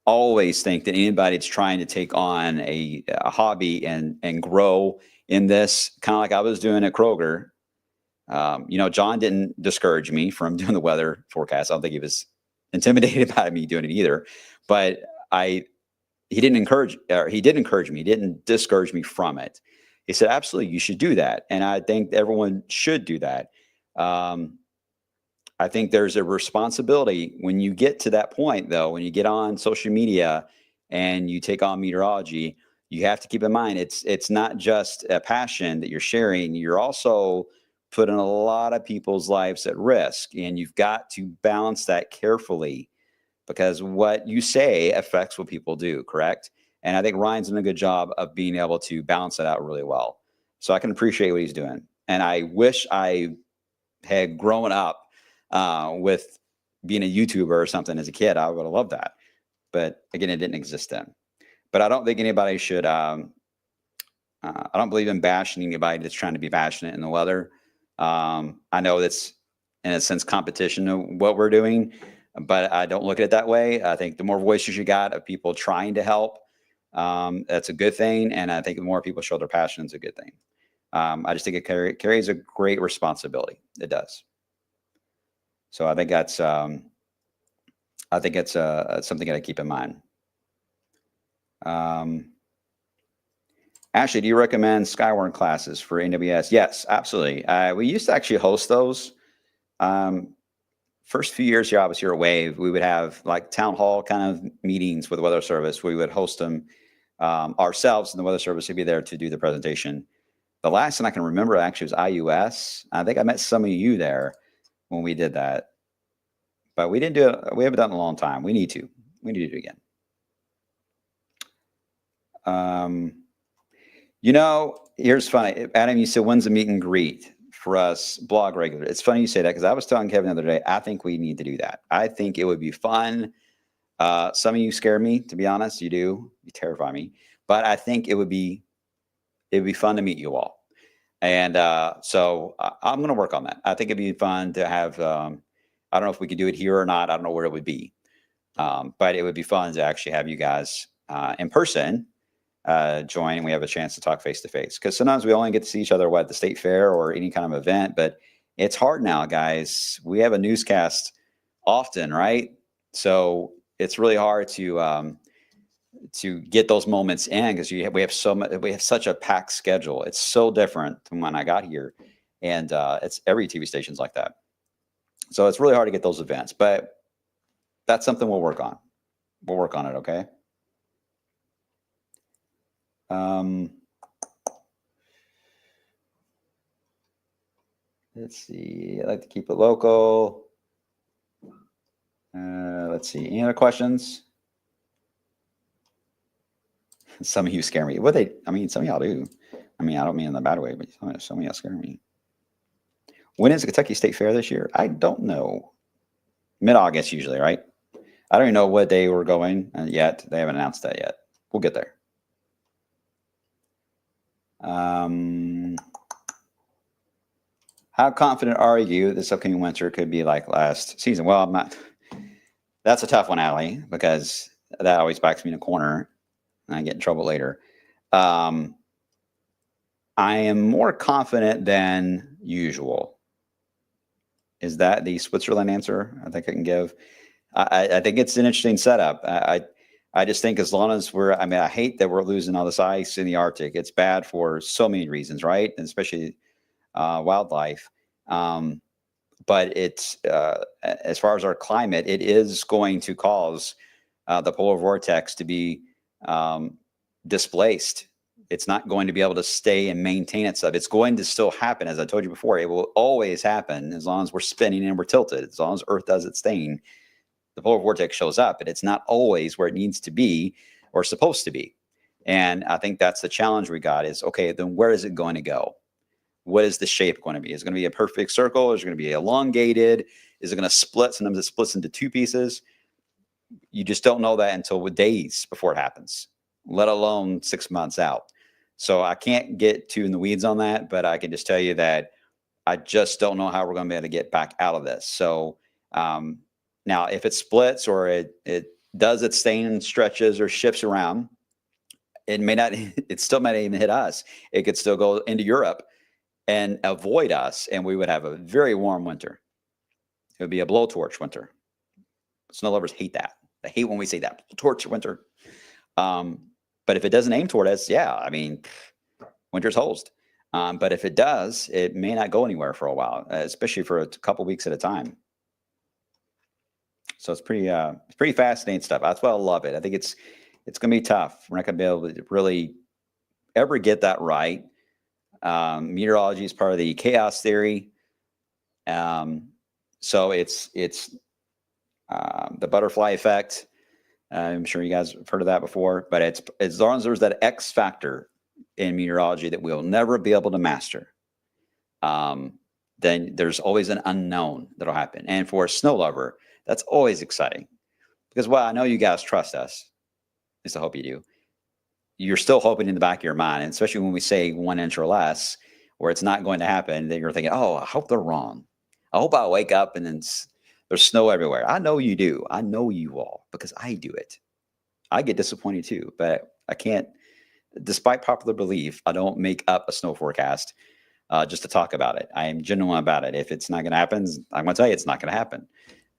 always think that anybody that's trying to take on a hobby and grow in this, kind of like I was doing at Kroger. John didn't discourage me from doing the weather forecast. I don't think he was intimidated by me doing it either. But he did encourage me. He didn't discourage me from it. He said, absolutely, you should do that. And I think everyone should do that. I think there's a responsibility when you get to that point, though, when you get on social media and you take on meteorology, you have to keep in mind, it's not just a passion that you're sharing. You're also putting a lot of people's lives at risk, and you've got to balance that carefully because what you say affects what people do, correct? And I think Ryan's done a good job of being able to balance that out really well. So I can appreciate what he's doing. And I wish I had grown up with being a YouTuber or something as a kid. I would have loved that. But again, it didn't exist then. But I don't think anybody should, I don't believe in bashing anybody that's trying to be passionate in the weather. I know that's, in a sense, competition of what we're doing, but I don't look at it that way. I think the more voices you got of people trying to help, that's a good thing. And I think the more people show their passion, it's a good thing. I just think it carries a great responsibility. It does. So I think that's, something to keep in mind. Ashley, do you recommend Skyward classes for AWS? Yes, absolutely. We used to actually host those. First few years here, I was here at Wave, we would have like town hall kind of meetings with the Weather Service. We would host them ourselves, and the Weather Service would be there to do the presentation. The last one I can remember actually was IUS. I think I met some of you there when we did that, but we didn't do it. We haven't done it in a long time. We need to do it again. Here's funny. Adam, you said, when's the meet and greet for us blog regular? It's funny you say that, because I was telling Kevin the other day, I think we need to do that. I think it would be fun. Some of you scare me, to be honest. You do. You terrify me. But I think it would be fun to meet you all. And so I'm going to work on that. I think it'd be fun to have, I don't know if we could do it here or not. I don't know where it would be. But it would be fun to actually have you guys in person join, and we have a chance to talk face to face, because sometimes we only get to see each other at the state fair or any kind of event. But it's hard now, guys. We have a newscast often, right? So it's really hard to get those moments in, because we have such a packed schedule. It's so different from when I got here, and it's every TV station's like that. So it's really hard to get those events, but that's something we'll work on. We'll work on it. Okay. Let's see. I like to keep it local. Let's see. Any other questions? Some of you scare me. Some of y'all do. I don't mean in the bad way, but some of y'all scare me. When is the Kentucky State Fair this year? I don't know. Mid-August usually, right? I don't even know what day we're going yet. They haven't announced that yet. We'll get there. How confident are you this upcoming winter could be like last season? Well, I'm not. That's a tough one, Allie, because that always backs me in a corner and I get in trouble later. I am more confident than usual. Is that the Switzerland answer I think I can give? I think it's an interesting setup. I just think as long as I hate that we're losing all this ice in the Arctic. It's bad for so many reasons, right? And especially wildlife. But it's as far as our climate, it is going to cause the polar vortex to be displaced. It's not going to be able to stay and maintain itself. It's going to still happen. As I told you before, it will always happen as long as we're spinning and we're tilted. As long as Earth does its thing, the polar vortex shows up, but it's not always where it needs to be or supposed to be. And I think that's the challenge we got is, okay, then where is it going to go? What is the shape going to be? Is it going to be a perfect circle? Is it going to be elongated? Is it going to split? Sometimes it splits into two pieces. You just don't know that until days before it happens, let alone 6 months out. So I can't get too in the weeds on that, but I can just tell you that I just don't know how we're going to be able to get back out of this. So now if it splits or it does its thing and stretches or shifts around, it still might even hit us. It could still go into Europe and avoid us, and we would have a very warm winter. It would be a blowtorch winter. Snow lovers hate that. They hate when we say that, torch winter. But if it doesn't aim toward us, yeah, winter's hosed. But if it does, it may not go anywhere for a while, especially for a couple weeks at a time. So it's pretty fascinating stuff. That's why I love it. I think it's going to be tough. We're not going to be able to really ever get that right. Meteorology is part of the chaos theory. So it's the butterfly effect. I'm sure you guys have heard of that before, but it's as long as there's that X factor in meteorology that we'll never be able to master, then there's always an unknown that'll happen. And for a snow lover, that's always exciting because, well, I know you guys trust us. At least I hope you do. You're still hoping in the back of your mind, and especially when we say 1 inch or less, where it's not going to happen, then you're thinking, oh, I hope they're wrong. I hope I wake up and then there's snow everywhere. I know you do. I know you all because I do it. I get disappointed too, but I can't, despite popular belief, I don't make up a snow forecast just to talk about it. I am genuine about it. If it's not going to happen, I'm going to tell you it's not going to happen.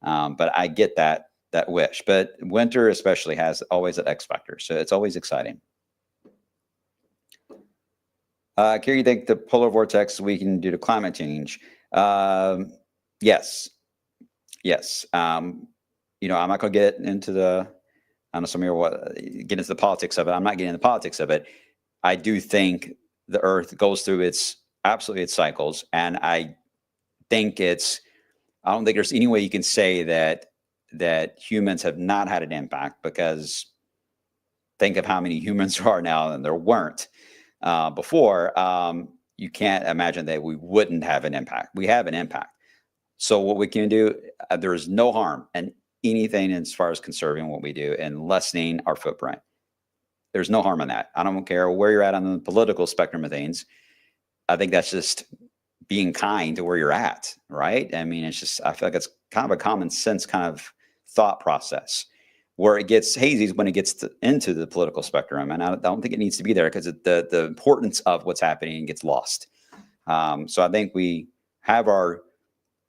But I get that wish. But winter especially has always an X factor, so it's always exciting. Kira, you think the polar vortex we can do to climate change? Yes. I'm not going to get into the, I know some of you get into the politics of it. I'm not getting into the politics of it. I do think the Earth goes through its cycles, and I don't think there's any way you can say that humans have not had an impact, because think of how many humans there are now and there weren't before. You can't imagine that we wouldn't have an impact. We have an impact. So what we can do, there is no harm in anything as far as conserving what we do and lessening our footprint. There's no harm in that. I don't care where you're at on the political spectrum of things. I think that's just being kind to where you're at, right? I mean, it's just, I feel like it's kind of a common sense kind of thought process. Where it gets hazy is when it gets into the political spectrum, and I don't think it needs to be there because the importance of what's happening gets lost. So I think we have our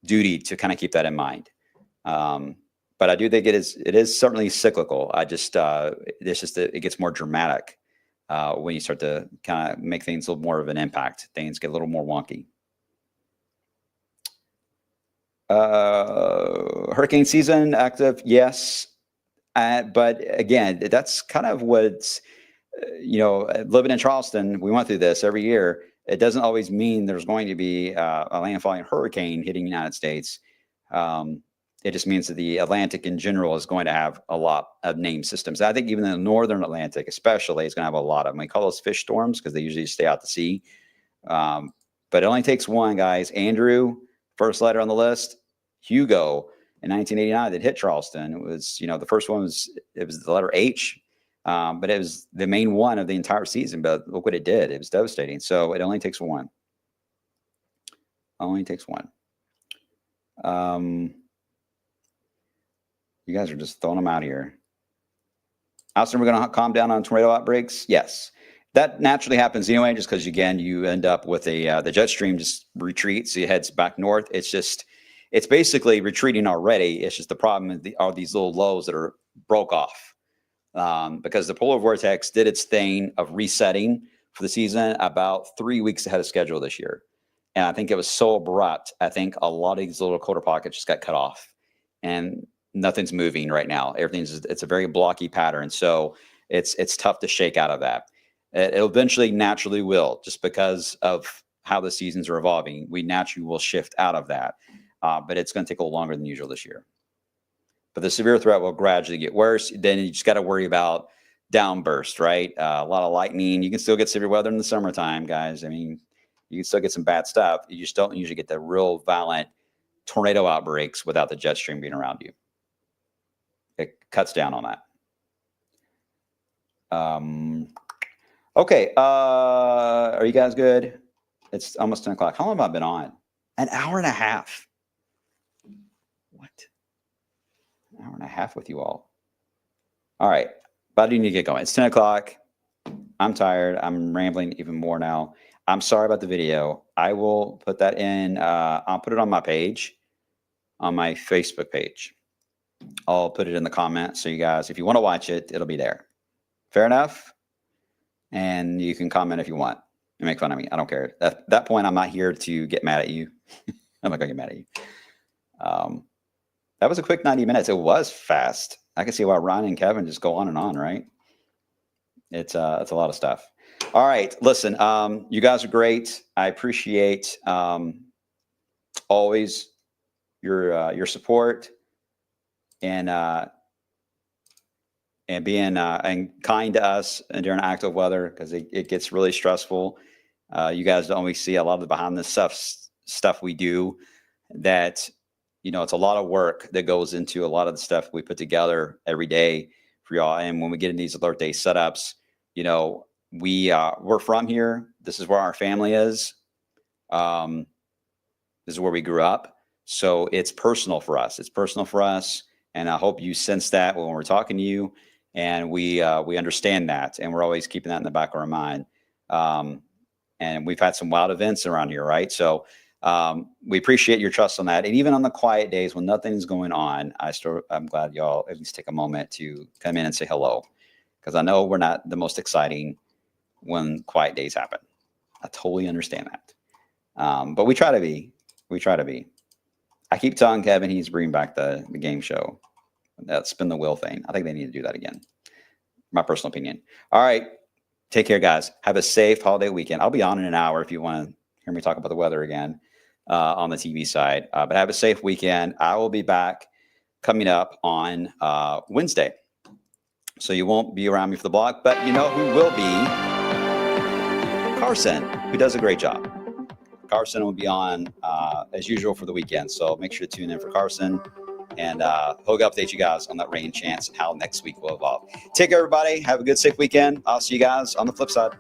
duty to kind of keep that in mind. But I do think it is certainly cyclical. I just it gets more dramatic when you start to kind of make things a little more of an impact. Things get a little more wonky. Hurricane season active, yes. But again, that's kind of what's, living in Charleston, we went through this every year. It doesn't always mean there's going to be a landfalling hurricane hitting the United States. It just means that the Atlantic in general is going to have a lot of named systems. I think even the northern Atlantic especially is going to have a lot of them. We call those fish storms because they usually stay out to sea. But it only takes one, guys. Andrew, first letter on the list. Hugo in 1989 that hit Charleston. It was, the first one was the letter H, but it was the main one of the entire season. But look what it did. It was devastating. So it only takes one. Only takes one. You guys are just throwing them out here. Austin, we're going to calm down on tornado outbreaks. Yes, that naturally happens anyway, just because, again, you end up with the jet stream just retreats. It heads back north. It's basically retreating already. It's just the problem are these little lows that are broke off because the polar vortex did its thing of resetting for the season about 3 weeks ahead of schedule this year. And I think it was so abrupt. I think a lot of these little colder pockets just got cut off and nothing's moving right now. It's a very blocky pattern. So it's tough to shake out of that. It eventually naturally will, just because of how the seasons are evolving. We naturally will shift out of that. But it's going to take a little longer than usual this year. But the severe threat will gradually get worse. Then you just got to worry about downburst, right? A lot of lightning. You can still get severe weather in the summertime, guys. I mean, you can still get some bad stuff. You just don't usually get the real violent tornado outbreaks without the jet stream being around you. It cuts down on that. Okay. Are you guys good? It's almost 10 o'clock. How long have I been on? An hour and a half. What? An hour and a half with you all. All right. But I do need to get going. It's 10 o'clock. I'm tired. I'm rambling even more now. I'm sorry about the video. I will put that in. I'll put it on my page, on my Facebook page. I'll put it in the comments. So you guys, if you want to watch it, it'll be there. Fair enough? And you can comment if you want and make fun of me. I don't care. At that point, I'm not here to get mad at you. I'm not going to get mad at you. That was a quick 90 minutes. It was fast. I can see why Ryan and Kevin just go on, right? It's a lot of stuff. All right. Listen, you guys are great. I appreciate always your support and being and kind to us during active weather, because it gets really stressful. You guys don't always see a lot of the behind the stuff we do that, it's a lot of work that goes into a lot of the stuff we put together every day for y'all. And when we get in these alert day setups, we're from here. This is where our family is. This is where we grew up. So it's personal for us. It's personal for us. And I hope you sense that when we're talking to you, and we understand that, and we're always keeping that in the back of our mind. And we've had some wild events around here, right? So we appreciate your trust on that. And even on the quiet days when nothing's going on, I'm glad y'all at least take a moment to come in and say hello, because I know we're not the most exciting when quiet days happen. I totally understand that. But we try to be. We try to be. I keep telling Kevin he's bringing back the game show, that spin the wheel thing. I think they need to do that again. My personal opinion. All right. Take care, guys. Have a safe holiday weekend. I'll be on in an hour if you want to hear me talk about the weather again on the TV side. But have a safe weekend. I will be back coming up on Wednesday. So you won't be around me for the blog, but you know who will be? Carson, who does a great job. Carson will be on as usual for the weekend. So make sure to tune in for Carson. And he'll update you guys on that rain chance and how next week will evolve. Take care, everybody. Have a good, safe weekend. I'll see you guys on the flip side.